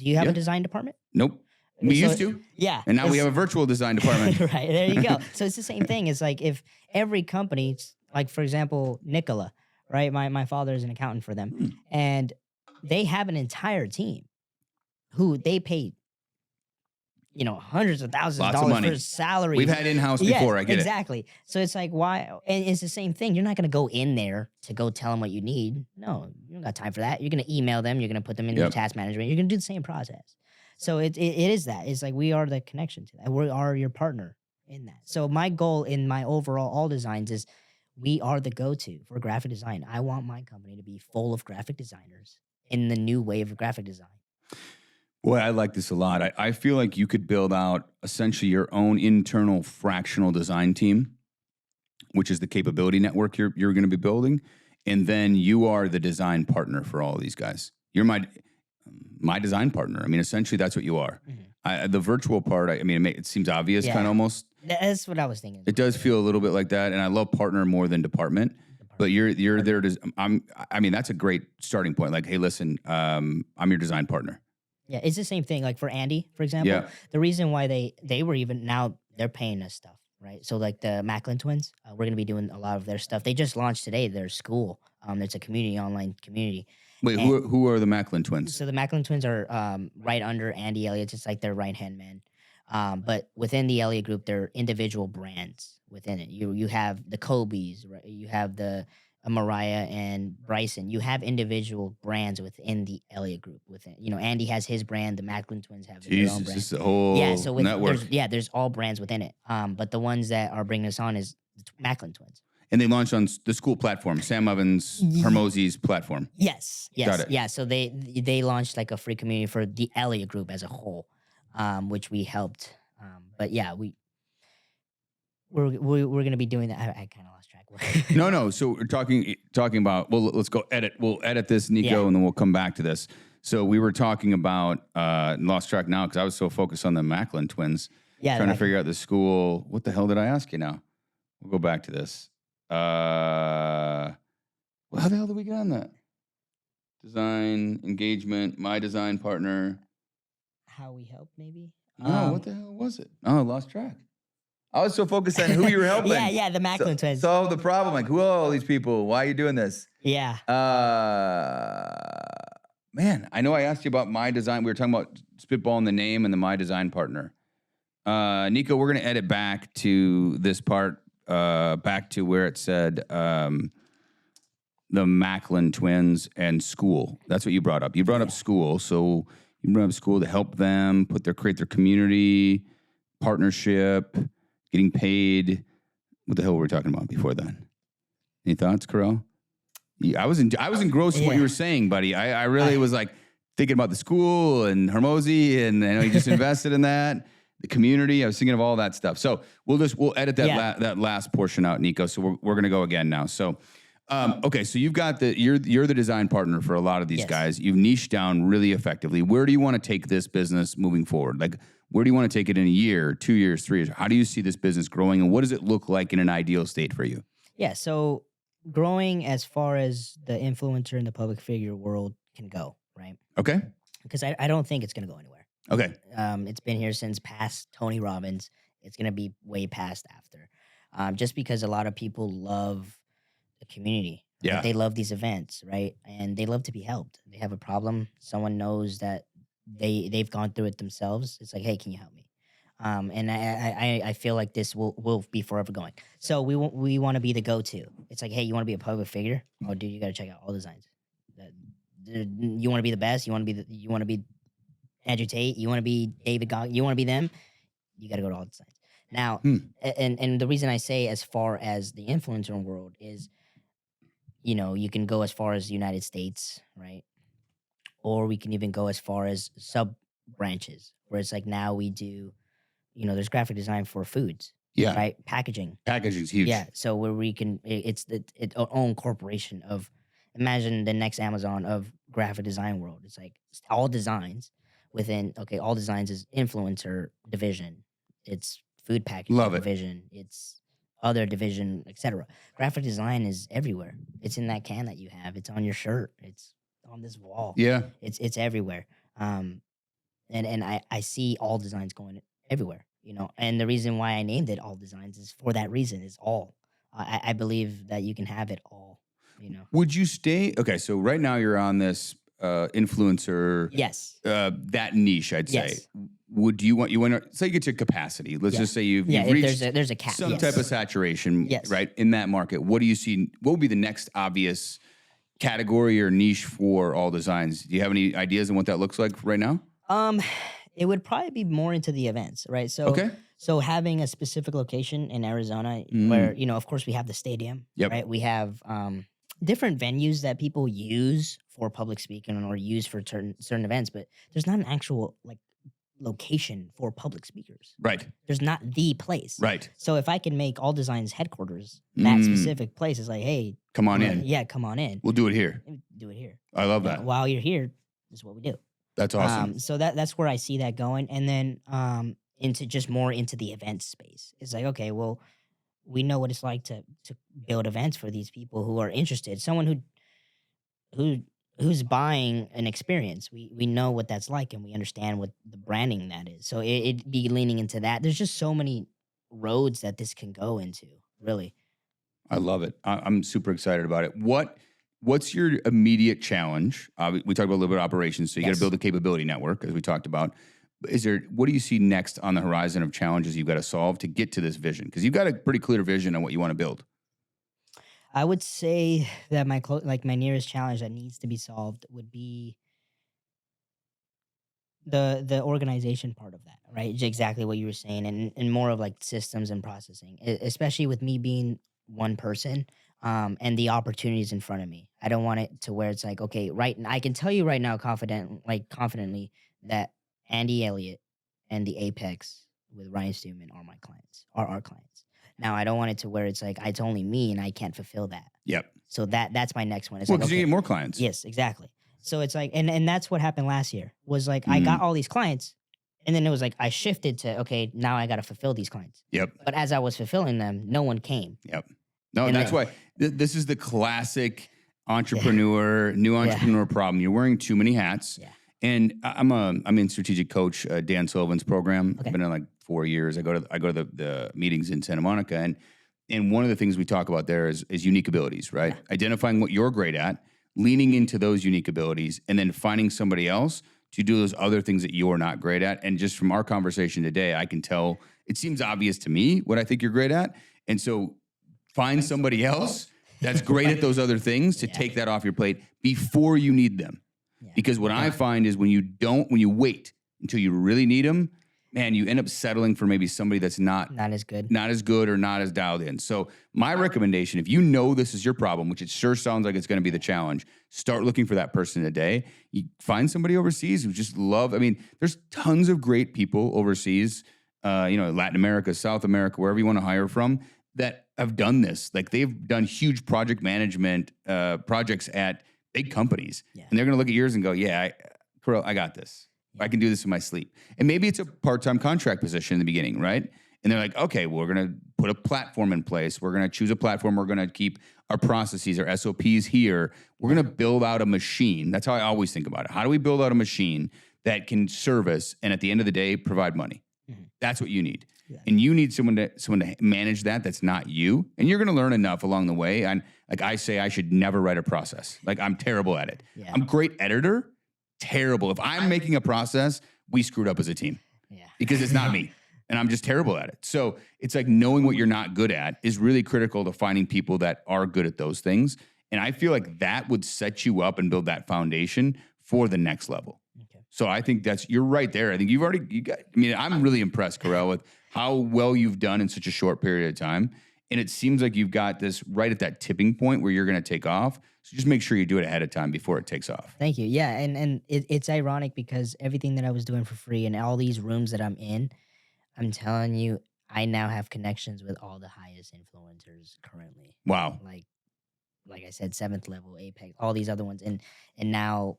you have a design department? Nope. We used to. Yeah. And now we have a virtual design department. Right. There you go. So it's the same thing. It's like, if every company, like for example, Nicola, right? My father is an accountant for them. And they have an entire team who they pay, hundreds of thousands of dollars for salary. We've had in-house before. I get exactly. So it's like, why? And it's the same thing. You're not going to go in there to go tell them what you need. No, you don't got time for that. You're going to email them. You're going to put them in your task management. You're going to do the same process. So it is that. It's like, we are the connection to that. We are your partner in that. So my goal in my overall all designs is, we are the go-to for graphic design. I want my company to be full of graphic designers in the new wave of graphic design. Boy, I like this a lot. I feel like you could build out essentially your own internal fractional design team, which is the capability network you're going to be building. And then you are the design partner for all of these guys. You're my design partner. I mean, essentially, that's what you are. The virtual part, I mean, it seems obvious, kind of almost. That's what I was thinking. It does feel a little bit like that, and I love partner more than department. But you're there to. I mean, that's a great starting point. Like, hey, listen, I'm your design partner. Yeah, it's the same thing. Like for Andy, for example, Yeah. the reason why they were even now they're paying us stuff, right? So like the Macklin twins, we're gonna be doing a lot of their stuff. They just launched today their school. It's a community, online community. Wait, who are the Macklin twins? So the Macklin twins are right under Andy Elliott. It's like their right hand man. But within the Elliott group, they're individual brands within it. You have the Kobe's, right? You have the Mariah and Bryson. You have individual brands within the Elliott group. Within, Andy has his brand. The Macklin twins have their own Jesus, brand. this is a whole So network. there's all brands within it. But the ones that are bringing us on is the Macklin twins. And they launched on the school platform, Sam Evans Hermosi's platform. Yes. Got it. Yeah. So they launched like a free community for the Elliott group as a whole, which we helped. But yeah, we're gonna be doing that. I kind of lost track. No. So we're talking about. Well, let's go edit. We'll edit this, Nico, and then we'll come back to this. So we were talking about lost track now because I was so focused on the Macklin twins. Yeah. Trying to figure out the school. What the hell did I ask you now? We'll go back to this. How the hell did we get on that? Design, engagement, my design partner. How we help, maybe? No, what the hell was it? Oh, I lost track. I was so focused on who you were helping. yeah, the Macklin twins. Solve the problem. Like, who are all these people? Why are you doing this? Yeah. Man, I know I asked you about my design. We were talking about spitballing the name and the my design partner. Nico, we're going to edit back to this part. Back to where it said the Macklin twins and school. That's what you brought up. You brought up school. So you brought up school to help them create their community, partnership, getting paid. What the hell were we talking about before then? Any thoughts, Carel? I was engrossed in what you were saying, buddy. I really was like thinking about the school and Hermosi, and I know you just invested in that. The community, I was thinking of all that stuff. So we'll edit that that last portion out, Nico. So we're gonna go again now. So okay, so you've got you're the design partner for a lot of these guys. You've niched down really effectively. Where do you want to take this business moving forward? Like, where do you want to take it in a year, 2 years, 3 years? How do you see this business growing, and what does it look like in an ideal state for you? Yeah, so growing as far as the influencer and the public figure world can go, right? Okay. Because I don't think it's gonna go anywhere. Okay. It's been here since past Tony Robbins. It's going to be way past after. Just because a lot of people love the community. Right? Yeah. They love these events, right? And they love to be helped. They have a problem. Someone knows that they've gone through it themselves. It's like, hey, can you help me? And I feel like this will be forever going. So we want to be the go-to. It's like, hey, you want to be a public figure? Oh, dude, you got to check out all designs. You want to be the best? You want to be Andrew Tate, you want to be David Goggins, you want to be them, you got to go to all designs. Now, and the reason I say as far as the influencer world is, you can go as far as the United States, right? Or we can even go as far as sub branches, where it's like now we do, there's graphic design for foods, right? Packaging. Packaging's huge. Yeah, so where we can, it's its own corporation of, imagine the next Amazon of graphic design world. It's like all designs. Within all designs is influencer division, it's food packaging division, it's other division, etc. Graphic design is everywhere. It's in that can that you have. It's on your shirt. It's on this wall. Yeah, it's everywhere. And I see all designs going everywhere. And the reason why I named it All Designs is for that reason. Is all. I believe that you can have it all. Would you stay? Okay, so right now you're on this influencer, that niche, I'd say. Would you want to say you get to capacity? Let's just say you've reached there's a cap, some type of saturation, Yes. right, in that market. What do you see? What would be the next obvious category or niche for All Designs? Do you have any ideas on what that looks like right now? It would probably be more into the events, right? So so having a specific location in Arizona where, of course we have the stadium, right? We have different venues that people use for public speaking or use for certain events, but there's not an actual location for public speakers. Right. There's not the place. Right. So if I can make All Design's headquarters that specific place, it's like, hey, come on in. Yeah, come on in. We'll do it here. Do it here. I love that. While you're here, this is what we do. That's awesome. So that's where I see that going, and then into just more into the event space. It's like, okay, well, we know what it's like to build events for these people who are interested. Someone who's buying an experience. We know what that's like, and we understand what the branding that is. So it'd be leaning into that. There's just so many roads that this can go into, really. I love it. I'm super excited about it. What's your immediate challenge? We talked about a little bit of operations, so you got to build a capability network, as we talked about. What do you see next on the horizon of challenges you've got to solve to get to this vision? Because you've got a pretty clear vision on what you want to build. I would say that my nearest challenge that needs to be solved would be the organization part of that, right? Just exactly what you were saying, and more of like systems and processing, especially with me being one person, and the opportunities in front of me. I don't want it to where it's like, okay, right. I can tell you right now, confidently, that Andy Elliott and the Apex with Ryan Stewman are my clients, are our clients. Now, I don't want it to where it's like it's only me and I can't fulfill that. Yep. So that's my next one. It's because you get more clients. Yes, exactly. So it's like, and that's what happened last year. Was like I got all these clients, and then it was like I shifted to, okay, now I got to fulfill these clients. Yep. But as I was fulfilling them, no one came. Yep. No, and that's why this is the classic entrepreneur, new entrepreneur problem. You're wearing too many hats. Yeah. And I'm in strategic coach Dan Sullivan's program. Okay. I've been in like 4 years. I go to the meetings in Santa Monica, and one of the things we talk about there is unique abilities, right? Yeah. Identifying what you're great at, leaning into those unique abilities, and then finding somebody else to do those other things that you're not great at. And just from our conversation today, I can tell it seems obvious to me what I think you're great at, and so find somebody else that's great at those other things to take that off your plate before you need them. Yeah. Because what I find is when you wait until you really need them, man, you end up settling for maybe somebody that's not as good or not as dialed in. So my recommendation, if you know this is your problem, which it sure sounds like it's going to be the challenge, start looking for that person today. You find somebody overseas who just there's tons of great people overseas, Latin America, South America, wherever you want to hire from, that have done this. Like they've done huge project management projects at big companies. Yeah. And they're going to look at yours and go, Carel, I got this. Yeah. I can do this in my sleep. And maybe it's a part-time contract position in the beginning, right? And they're like, okay, well, we're going to put a platform in place. We're going to choose a platform. We're going to keep our processes, our SOPs here. We're going to build out a machine. That's how I always think about it. How do we build out a machine that can service and at the end of the day, provide money? Mm-hmm. That's what you need. Yeah. And you need someone to manage that. That's not you. And you're going to learn enough along the way. And like I say, I should never write a process. Like I'm terrible at it. Yeah. I'm a great editor. Terrible. If I'm making a process, we screwed up as a team. Yeah. Because it's not me. And I'm just terrible at it. So it's like knowing what you're not good at is really critical to finding people that are good at those things. And I feel like that would set you up and build that foundation for the next level. Okay. So I think you're right there. I think I'm really impressed, Carel, with how well you've done in such a short period of time. And it seems like you've got this right at that tipping point where you're going to take off. So just make sure you do it ahead of time before it takes off. Thank you. Yeah. And it's ironic because everything that I was doing for free and all these rooms that I'm in, I'm telling you, I now have connections with all the highest influencers currently. Wow. Like I said, 7th level, Apex, all these other ones. And now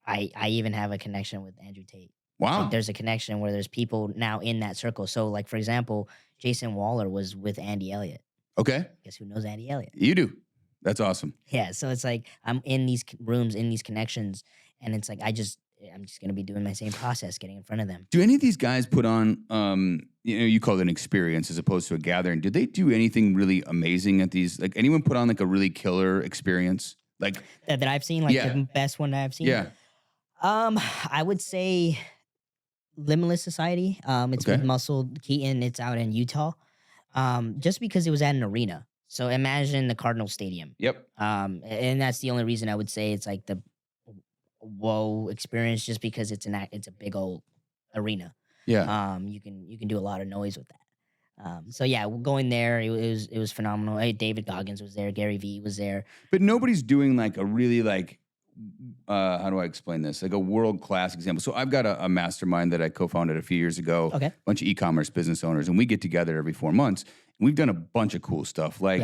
I even have a connection with Andrew Tate. Wow. Like there's a connection where there's people now in that circle. So like, for example, Jason Waller was with Andy Elliott. Okay. Guess who knows Andy Elliott? You do. That's awesome. Yeah. So it's like I'm in these rooms, in these connections, and it's like I'm just going to be doing my same process, getting in front of them. Do any of these guys put on, you call it an experience as opposed to a gathering? Do they do anything really amazing at these? Like anyone put on like a really killer experience? Like that I've seen, like the best one that I've seen? Yeah. I would say Limitless Society. It's with Muscle Keaton. It's out in Utah. Just because it was at an arena. So imagine the Cardinal Stadium. Yep. And that's the only reason I would say it's like the whoa experience, just because it's a big old arena. Yeah. You can do a lot of noise with that. So yeah, going there, it was phenomenal. Hey, David Goggins was there, Gary Vee was there. But nobody's doing like a really like how do I explain this? Like a world-class example. So I've got a mastermind that I co-founded a few years ago, Okay. a bunch of e-commerce business owners, and we get together every 4 months. We've done a bunch of cool stuff. Like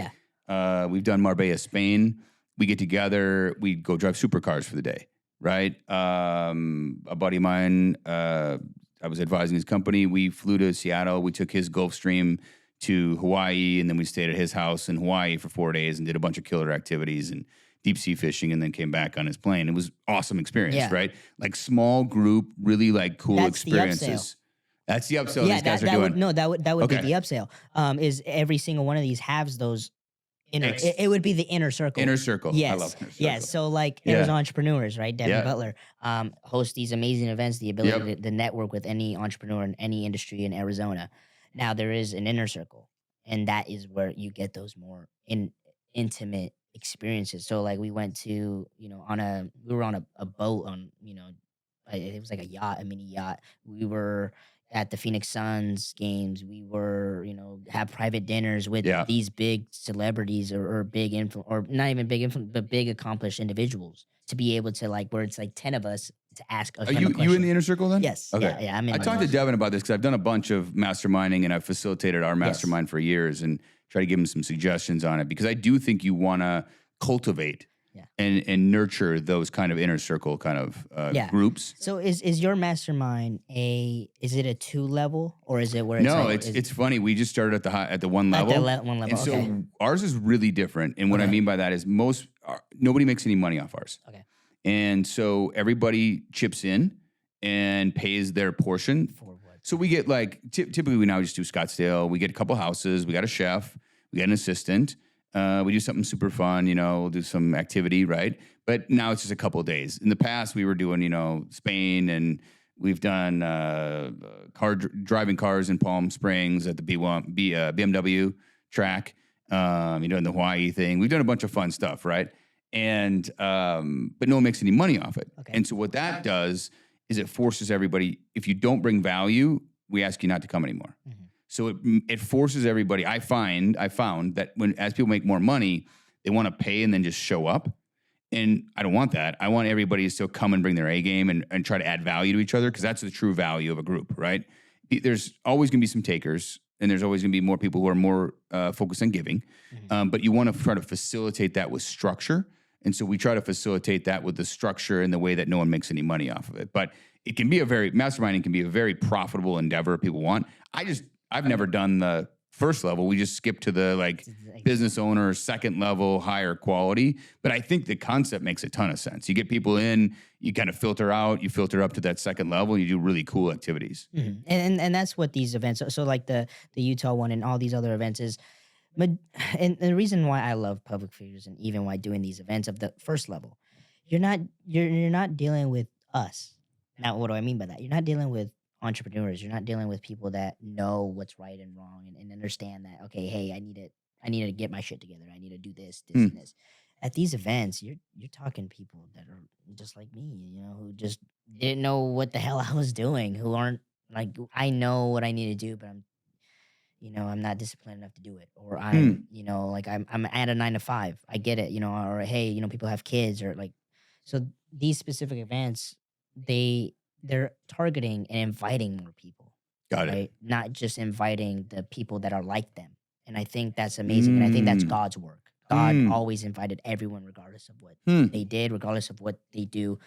we've done Marbella, Spain. We get together, we go drive supercars for the day, right? A buddy of mine, I was advising his company. We flew to Seattle. We took his Gulfstream to Hawaii, and then we stayed at his house in Hawaii for 4 days and did a bunch of killer activities and deep sea fishing, and then came back on his plane. It was awesome experience, right? Like small group, really like cool experiences. That's the upsell these guys are doing. That would be the upsell. Is every single one of these has those inner. It would be the inner circle. Inner circle. Yes. I love inner circle. Yes. So like there's entrepreneurs, right? Devin Butler hosts these amazing events, the ability to network with any entrepreneur in any industry in Arizona. Now there is an inner circle, and that is where you get those more intimate experiences. So like we went to, we were on a boat on, it was like a yacht, a mini yacht. We were at the Phoenix Suns games. We were, have private dinners with these big celebrities or big or not even big but big accomplished individuals to be able to like, where it's like 10 of us to ask a question. You in the inner circle then? Yes. Okay. Yeah. I talked to Devin about this because I've done a bunch of masterminding and I've facilitated our mastermind for years and try to give him some suggestions on it because I do think you want to cultivate and nurture those kind of inner circle kind of groups. So is your mastermind is it a 2 level or is it where it's no? It's funny. We just started at the 1 level. At the 1 level. And so ours is really different. And what I mean by that is nobody makes any money off ours. Okay. And so everybody chips in and pays their portion. So we get like typically we now just do Scottsdale. We get a couple houses. We got a chef. We got an assistant. We do something super fun, we'll do some activity, right? But now it's just a couple of days. In the past, we were doing, Spain, and we've done driving cars in Palm Springs at the BMW track, in the Hawaii thing. We've done a bunch of fun stuff, right? And but no one makes any money off it. Okay. And so what that does is it forces everybody, if you don't bring value, we ask you not to come anymore. Mm-hmm. So it forces everybody. I found that as people make more money, they want to pay and then just show up. And I don't want that. I want everybody to still come and bring their A game and try to add value to each other because that's the true value of a group, right? There's always going to be some takers and there's always going to be more people who are more focused on giving. Mm-hmm. But you want to try to facilitate that with structure. And so we try to facilitate that with the structure in the way that no one makes any money off of it. But it can be masterminding can be a very profitable endeavor people want. I've never done the first level. We just skip to the business owner, second level, higher quality. But I think the concept makes a ton of sense. You get people in, you kind of filter out, you filter up to that second level, you do really cool activities. Mm-hmm. And that's what these events, so like the Utah one and all these other events is, and the reason why I love public figures and even why doing these events of the first level, you're not dealing with us. Now, what do I mean by that? You're not dealing with entrepreneurs. You're not dealing with people that know what's right and wrong and understand that, okay, hey, I need to get my shit together. I need to do this, and this. At these events, you're talking people that are just like me, who just didn't know what the hell I was doing, who aren't like, I know what I need to do, but I'm not disciplined enough to do it. Or I'm at a 9 to 5. I get it, or hey, people have kids or like, so these specific events, they're targeting and inviting more people. Got right? it. Not just inviting the people that are like them. And I think that's amazing. And I think that's God's work. God always invited everyone regardless of what they did, regardless of what they do.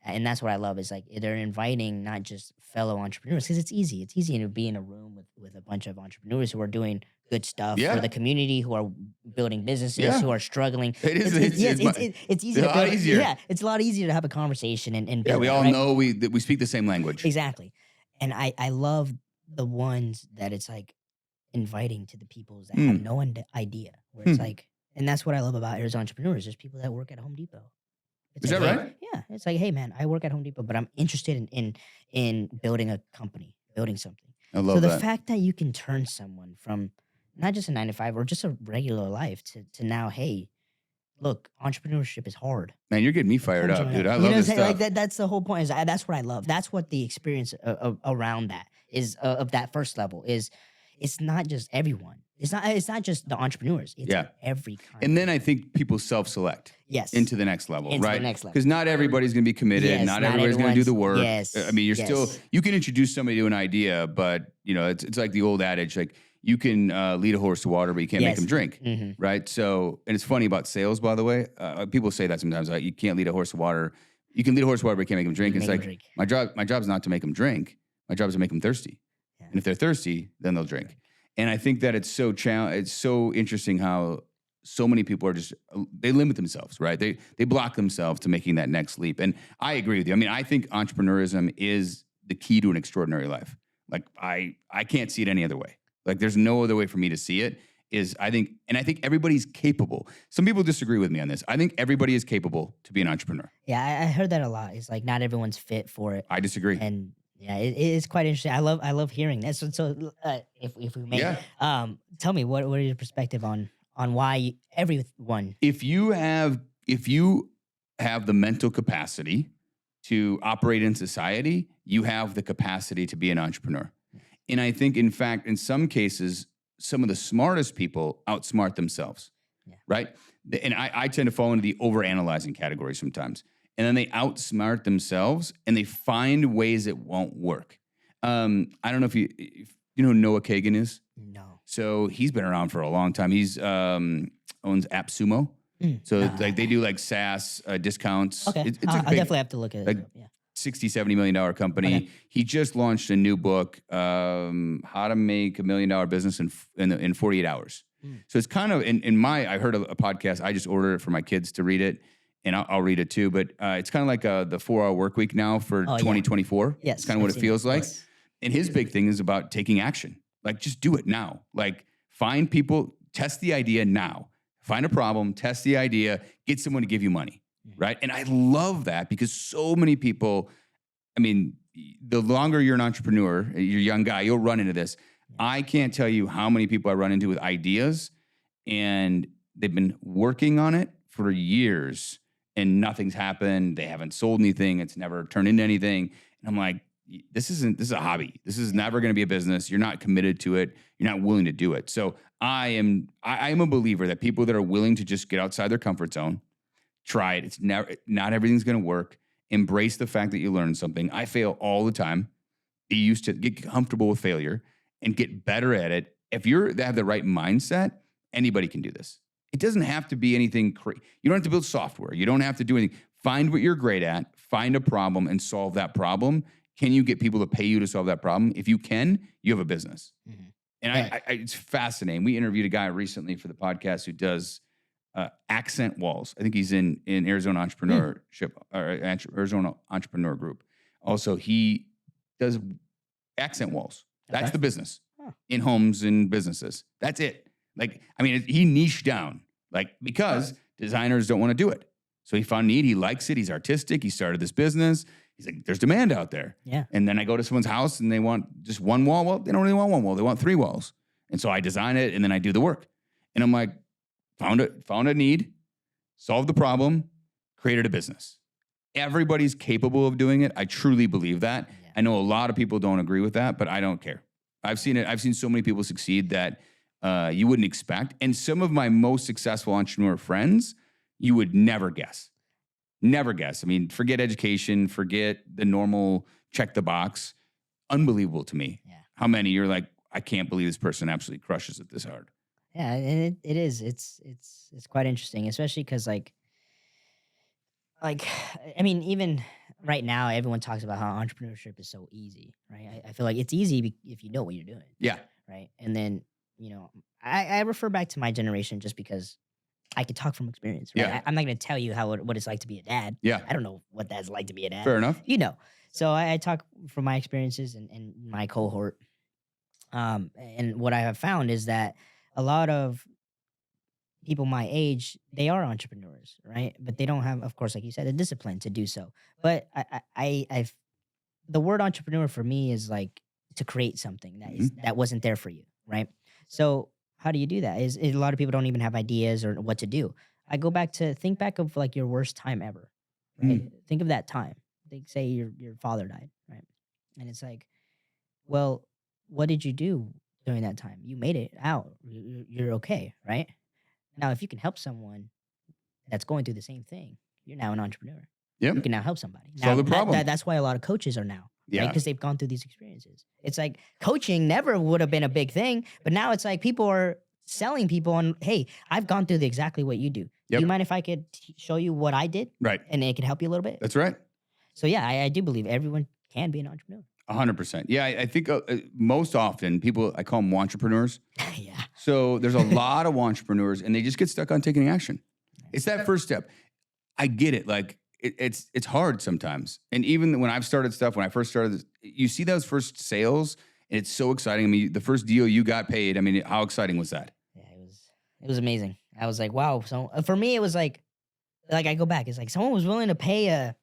And that's what I love is like they're inviting not just fellow entrepreneurs because it's easy. It's easy to be in a room with a bunch of entrepreneurs who are doing good stuff for the community, who are building businesses, who are struggling. It's easier. A lot easier. Yeah, it's a lot easier to have a conversation and build we all know we speak the same language. Exactly. And I love the ones that it's like inviting to the people that have no idea. Where it's like, and that's what I love about Arizona entrepreneurs. There's people that work at Home Depot. Is that right? Yeah. It's like, hey man, I work at Home Depot, but I'm interested in building a company, building something. I love that. So the fact that you can turn someone from not just a 9 to 5 or just a regular life to now, hey, look, entrepreneurship is hard. Man, you're getting me fired up, dude. I love this stuff. Like that's the whole point. That's what I love. That's what the experience around that is of that first level is. it's not just everyone. It's not just the entrepreneurs. It's Yeah. every kind. And then I think people self-select Yes. into the next level, Into the right? next level. Because not everybody's going to be committed. Yes, not not everybody's going to do the everyone's- work. yes, I mean, you're still, yes. you can introduce somebody to an idea, but you know, it's like the old adage, like you can lead a horse to water, but you can't make Yes. him drink, Mhm. right? So, and it's funny about sales, by the way. People say that sometimes, like you can't lead a horse to water. You can lead a horse to water, but you can't make him drink. Make It's him like drink. my job is not to make them drink. My job is to make them thirsty. Yeah. And if they're thirsty, then they'll drink. And I think that it's so interesting how so many people are just, they limit themselves, right? They block themselves to making that next leap. And I agree with you. I mean, I think entrepreneurism is the key to an extraordinary life. Like I can't see it any other way. Like there's no other way for me to see it. I think everybody's capable. Some people disagree with me on this. I think everybody is capable to be an entrepreneur. Yeah, I heard that a lot. It's like not everyone's fit for it. I disagree. And yeah, it is quite interesting. I love hearing that. So if we may, Yeah. tell me what is your perspective on why everyone? If you have the mental capacity to operate in society, you have the capacity to be an entrepreneur. And I think, in fact, in some cases, some of the smartest people outsmart themselves, right? And I tend to fall into the overanalyzing category sometimes. And then they outsmart themselves and they find ways it won't work. I don't know if you know who Noah Kagan is? No. So he's been around for a long time. He's owns AppSumo. So like they do like SaaS discounts. Okay. It's I'll a big, definitely have to look at like, it. Yeah. $60-70 million company. Okay. He just launched a new book, How to Make $1 Million Business in 48 Hours. So it's kind of I heard a podcast. I just ordered it for my kids to read it, and I'll read it too. But it's kind of like the 4-hour work week now for 2024. Yes, It's kind of what I've it seen feels it. like. Yes. And his big thing is about taking action. Like just do it now. Like find people, test the idea now. Find a problem, test the idea, get someone to give you money. Right. And I love that because so many people, I mean, the longer you're an entrepreneur, you're a young guy, you'll run into this. I can't tell you how many people I run into with ideas and they've been working on it for years and nothing's happened. They haven't sold anything. It's never turned into anything. And I'm like, this is a hobby. This is never going to be a business. You're not committed to it. You're not willing to do it. So I am a believer that people that are willing to just get outside their comfort zone, try it. It's not everything's going to work. Embrace the fact that you learned something. I fail all the time. Be used to get comfortable with failure and get better at it. If you have the right mindset, anybody can do this. It doesn't have to be anything crazy. You don't have to build software. You don't have to do anything. Find what you're great at, find a problem and solve that problem. Can you get people to pay you to solve that problem? If you can, you have a business. Mm-hmm. And it's fascinating. We interviewed a guy recently for the podcast who does accent walls. I think he's in Arizona Entrepreneurship or Arizona Entrepreneur Group. Also, he does accent walls. That's the business in homes and businesses. That's it. Like, I mean, he niched down, like, because designers don't want to do it. So he found need. He likes it. He's artistic. He started this business. He's like, there's demand out there. Yeah. And then I go to someone's house and they want just one wall. Well, they don't really want one wall. They want 3 walls. And so I design it and then I do the work. And I'm like, found a need, solved the problem, created a business. Everybody's capable of doing it. I truly believe that. Yeah. I know a lot of people don't agree with that, but I don't care. I've seen it. I've seen so many people succeed that you wouldn't expect. And some of my most successful entrepreneur friends, you would never guess. Never guess. I mean, forget education, forget the normal check the box. Unbelievable to me. Yeah. How many you're like, I can't believe this person absolutely crushes it this hard. Yeah, and it is. It's quite interesting, especially because like I mean, even right now, everyone talks about how entrepreneurship is so easy, right? I feel like it's easy if you know what you're doing. Yeah. Right. And then I refer back to my generation just because I could talk from experience. Right? Yeah. I'm not going to tell you what it's like to be a dad. Yeah. I don't know what that's like to be a dad. Fair enough. So I talk from my experiences and my cohort. And what I have found is that a lot of people my age, they are entrepreneurs, right? But they don't have, of course, like you said, the discipline to do so. But I've the word entrepreneur for me is like to create something that wasn't there for you, right? So how do you do that? Is a lot of people don't even have ideas or what to do. I go back to think back of like your worst time ever, right? Think of that time. Like say your father died, right? And it's like, well, what did you do during that time. You made it out. You're okay, right? Now, if you can help someone that's going through the same thing, you're now an entrepreneur. You Yep. can now help somebody. Solve the problem. That's why a lot of coaches are now, right? Yeah. Because they've gone through these experiences. It's like coaching never would have been a big thing, but now it's like people are selling people on, hey, I've gone through exactly what you do. Do Yep. you mind if I could show you what I did? Right. And it could help you a little bit. That's right. So yeah, I do believe everyone can be an entrepreneur. 100%. Yeah, I think most often people, I call them entrepreneurs. Yeah. So there's a lot of entrepreneurs, and they just get stuck on taking action. It's that first step. I get it. Like it's hard sometimes. And even when I've started stuff, when I first started this, you see those first sales, and it's so exciting. I mean, the first deal you got paid. I mean, how exciting was that? Yeah, it was amazing. I was like, wow. So for me, it was like I go back. It's like someone was willing to pay a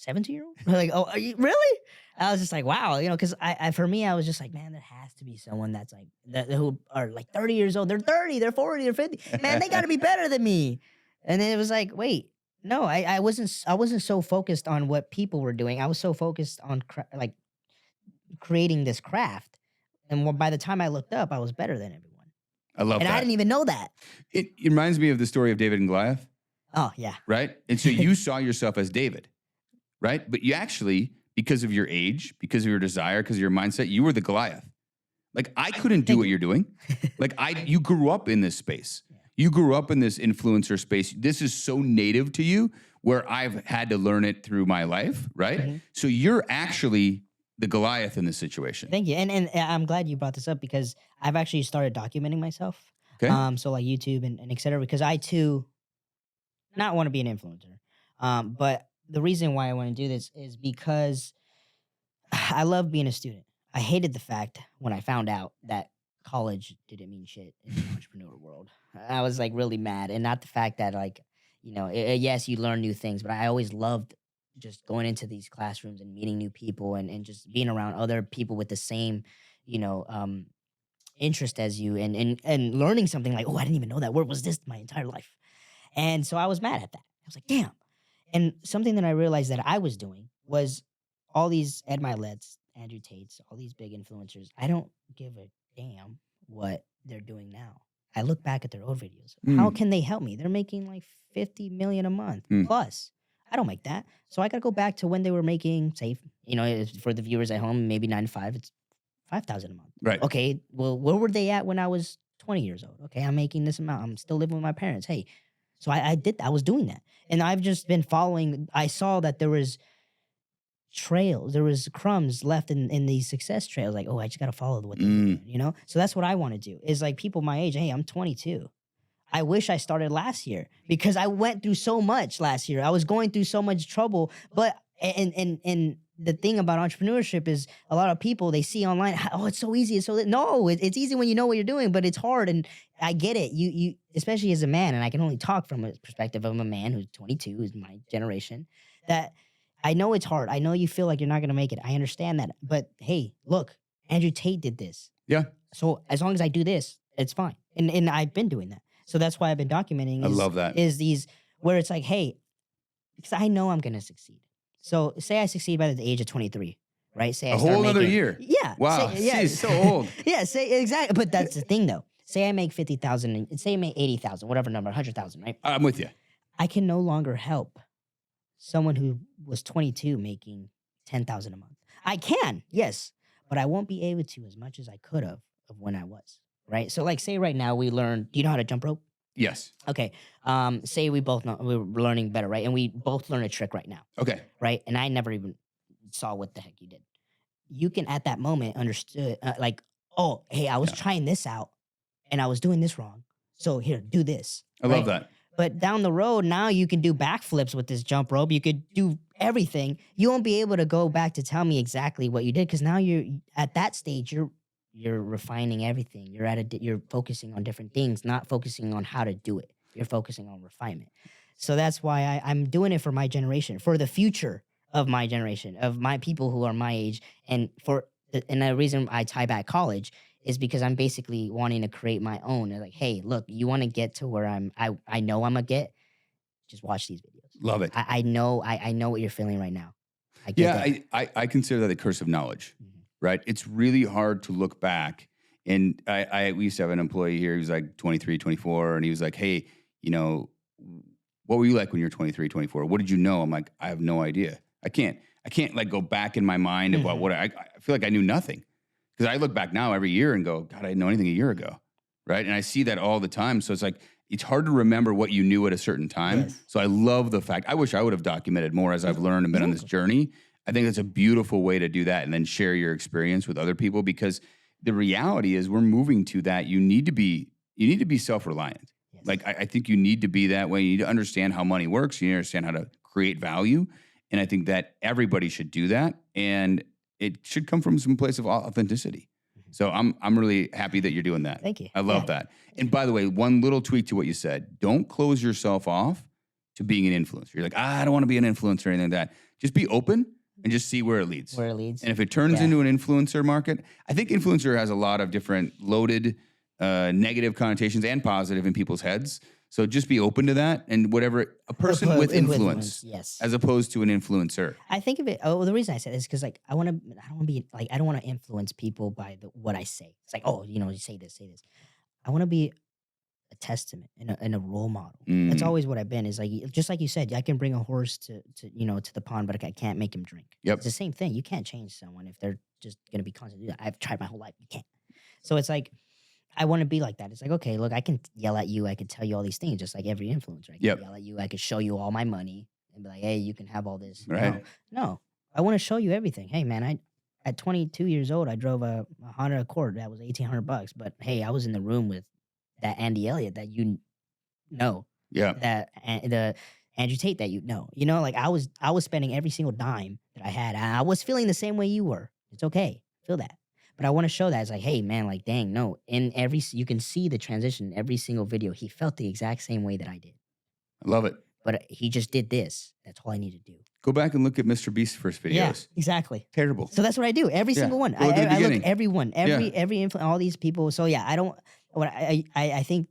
17-year-old. Like, oh, are you really? I was just like, wow, you know, because for me, I was just like, man, there has to be someone that's like who are like 30 years old. They're 30, they're 40, they're 50. Man, they got to be better than me. And then it was like, wait, no, I wasn't so focused on what people were doing. I was so focused on like creating this craft. And by the time I looked up, I was better than everyone. I love And that. I didn't even know that. It reminds me of the story of David and Goliath, Oh yeah. right? And so you saw yourself as David, right? But you actually, because of your age, because of your desire, because of your mindset, you were the Goliath. Like I couldn't do what you're doing. Like you grew up in this space. You grew up in this influencer space. This is so native to you where I've had to learn it through my life, right? Mhm. So you're actually the Goliath in this situation. Thank you. And I'm glad you brought this up because I've actually started documenting myself. Okay. So like YouTube and et cetera, because I too not want to be an influencer. But the reason why I want to do this is because I love being a student. I hated the fact when I found out that college didn't mean shit in the entrepreneur world. I was like really mad, and not the fact that like, you know, yes, you learn new things, but I always loved just going into these classrooms and meeting new people and just being around other people with the same, you know, interest as you and learning something like, oh, I didn't even know that word was this my entire life. And so I was mad at that. I was like, damn. And something that I realized that I was doing was all these Ed Milets, Andrew Tates, all these big influencers. I don't give a damn what they're doing now. I look back at their old videos. How can they help me? They're making like 50 million a month plus. I don't make that. So I got to go back to when they were making, say, you know, for the viewers at home, maybe 9 to 5, it's 5,000 a month. Right. Okay, well, where were they at when I was 20 years old? Okay, I'm making this amount. I'm still living with my parents. Hey, so I did that. I was doing that. And I've just been following. I saw that there was trails, there was crumbs left in these success trails. Like, oh, I just got to follow what they're doing, you know? So that's what I want to do is like people my age. Hey, I'm 22. I wish I started last year because I went through so much last year. I was going through so much trouble. But and the thing about entrepreneurship is a lot of people, they see online, oh, it's so easy. It's so no, it's easy when you know what you're doing, but it's hard. And I get it. You especially as a man, and I can only talk from a perspective of a man who's 22, who's my generation, that I know it's hard. I know you feel like you're not going to make it. I understand that. But hey, look, Andrew Tate did this. Yeah. So as long as I do this, it's fine. And I've been doing that. So that's why I've been documenting. I love that. Is these where it's like, hey, because I know I'm going to succeed. So say I succeed by the age of 23, right? Say I a start whole other making, year. Yeah. Wow. Say, yeah. She's so old. Yeah. Say exactly. But that's the thing, though. Say I make 50,000, and say I make 80,000, whatever number, 100,000, right? I'm with you. I can no longer help someone who was 22 making 10,000 a month. I can, yes, but I won't be able to as much as I could have of when I was, right? So like say right now we learn, do you know how to jump rope? Yes. Okay. Say we both know we're learning better, right? And we both learn a trick right now, Okay. right? And I never even saw what the heck you did. You can at that moment understood like, oh, hey, I was trying this out and I was doing this wrong. So here, do this. I love that. But down the road, now you can do backflips with this jump rope. You could do everything. You won't be able to go back to tell me exactly what you did because now you're at that stage. You're refining everything. You're focusing on different things, not focusing on how to do it. You're focusing on refinement. So that's why I'm doing it for my generation, for the future of my generation, of my people who are my age, and the reason I tie back college is because I'm basically wanting to create my own. Like, hey, look, you want to get to where I know I'm gonna get. Just watch these videos. Love it. I know what you're feeling right now. I get that. I consider that the curse of knowledge, right? It's really hard to look back And we used to have an employee here. He was like 23, 24. And he was like, hey, you know, what were you like when you were 23, 24? What did you know? I'm like, I have no idea. I can't like go back in my mind about what I feel like I knew nothing. Because I look back now every year and go, God, I didn't know anything a year ago. Right. And I see that all the time. So it's like, it's hard to remember what you knew at a certain time. Yes. So I love the fact, I wish I would have documented more as I've learned and been on this journey. I think that's a beautiful way to do that and then share your experience with other people, because the reality is we're moving to that. You need to be self-reliant. Yes. Like, I think you need to be that way. You need to understand how money works. You need to understand how to create value. And I think that everybody should do that. And it should come from some place of authenticity. So I'm really happy that you're doing that. Thank you. I love that. And by the way, one little tweak to what you said, don't close yourself off to being an influencer. You're like, I don't want to be an influencer or anything like that. Just be open and just see where it leads. Where it leads. And if it turns into an influencer market, I think influencer has a lot of different loaded negative connotations and positive in people's heads. So just be open to that, and whatever, a person with influence, yes, as opposed to an influencer. I think of it. Oh, the reason I said this is because like I don't want to be like, I don't want to influence people by what I say. It's like, oh, you know, you say this. I want to be a testament and a role model. That's always what I've been. Is like, just like you said, I can bring a horse to the pond, but I can't make him drink. Yep. It's the same thing. You can't change someone if they're just gonna be constantly. I've tried my whole life. You can't. So it's like, I want to be like that. It's like, okay, look, I can yell at you. I can tell you all these things, just like every influencer. I can yell at you. I can show you all my money and be like, hey, you can have all this. Right. No. I want to show you everything. Hey, man, at 22 years old, I drove a Honda Accord. That was $1,800. But hey, I was in the room with that Andy Elliott that you know. Yeah. That the Andrew Tate that you know. You know, like I was spending every single dime that I had. I was feeling the same way you were. It's okay. Feel that. But I want to show that it's like, hey, man, like, dang, no. You can see the transition in every single video. He felt the exact same way that I did. I love it. But he just did this. That's all I need to do. Go back and look at Mr. Beast's first videos. Yeah, exactly. Terrible. So that's what I do. Every single one. I look at everyone, every all these people. So yeah, I think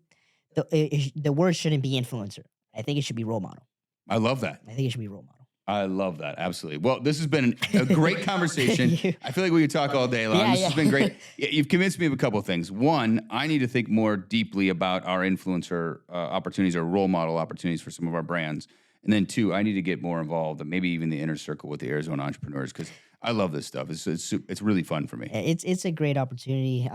the word shouldn't be influencer. I think it should be role model. I love that. I think it should be role model. I love that. Absolutely. Well, this has been a great conversation. I feel like we could talk all day long. This has been great. You've convinced me of a couple of things. One, I need to think more deeply about our influencer opportunities or role model opportunities for some of our brands. And then two, I need to get more involved, and maybe even the inner circle with the Arizona entrepreneurs, because I love this stuff. It's really fun for me. It's a great opportunity.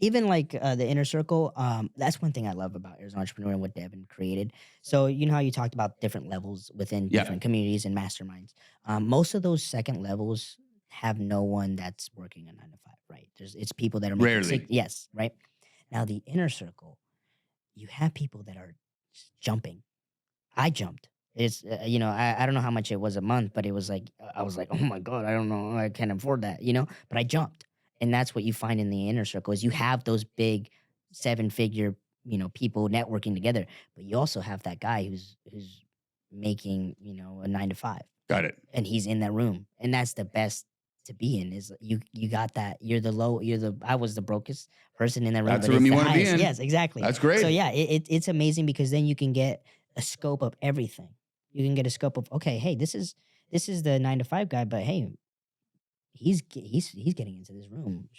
Even like the inner circle, that's one thing I love about Arizona Entrepreneur and what Devin created. So you know how you talked about different levels within different communities and masterminds. Most of those second levels have no one that's working a 9 to 5, right? It's people that are rarely. Yes, right. Now the inner circle, you have people that are jumping. I jumped. It's I don't know how much it was a month, but it was like I was like, oh my God, I don't know, I can't afford that, but I jumped. And that's what you find in the inner circle is you have those big 7-figure, people networking together, but you also have that guy who's making, a 9 to 5. Got it. And he's in that room. And that's the best to be in is you got that. I was the brokest person in that room. That's the room you want to be in. Yes, exactly. That's great. So yeah, it's amazing because then you can get a scope of everything. You can get a scope of, okay, hey, this is the 9 to 5 guy, but hey, he's getting into this room,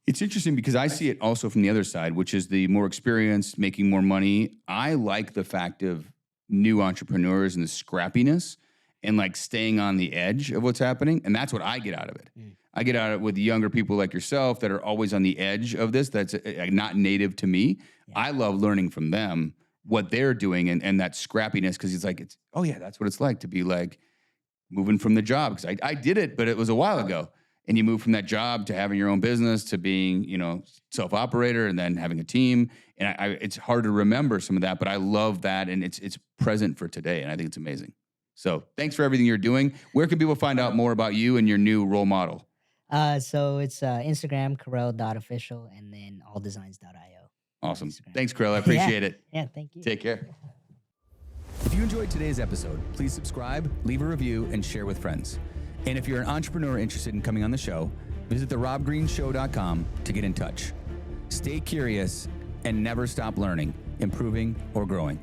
It's interesting because I see it also from the other side, which is the more experienced, making more money. I like the fact of new entrepreneurs and the scrappiness and like staying on the edge of what's happening. And that's what I get out of it. I get out of it with younger people like yourself that are always on the edge of this. That's not native to me. Yeah. I love learning from them what they're doing and that scrappiness, because that's what it's like to be like, moving from the job, because I did it, but it was a while ago. And you move from that job to having your own business to being, self-operator and then having a team. And it's hard to remember some of that, but I love that. And it's present for today. And I think it's amazing. So thanks for everything you're doing. Where can people find out more about you and your new role model? So it's Instagram, Carel.official, and then alldesigns.io. Awesome. Instagram. Thanks, Carel. I appreciate it. Yeah, thank you. Take care. If you enjoyed today's episode, please subscribe, leave a review, and share with friends. And if you're an entrepreneur interested in coming on the show, visit therobgreenshow.com to get in touch. Stay curious and never stop learning, improving, or growing.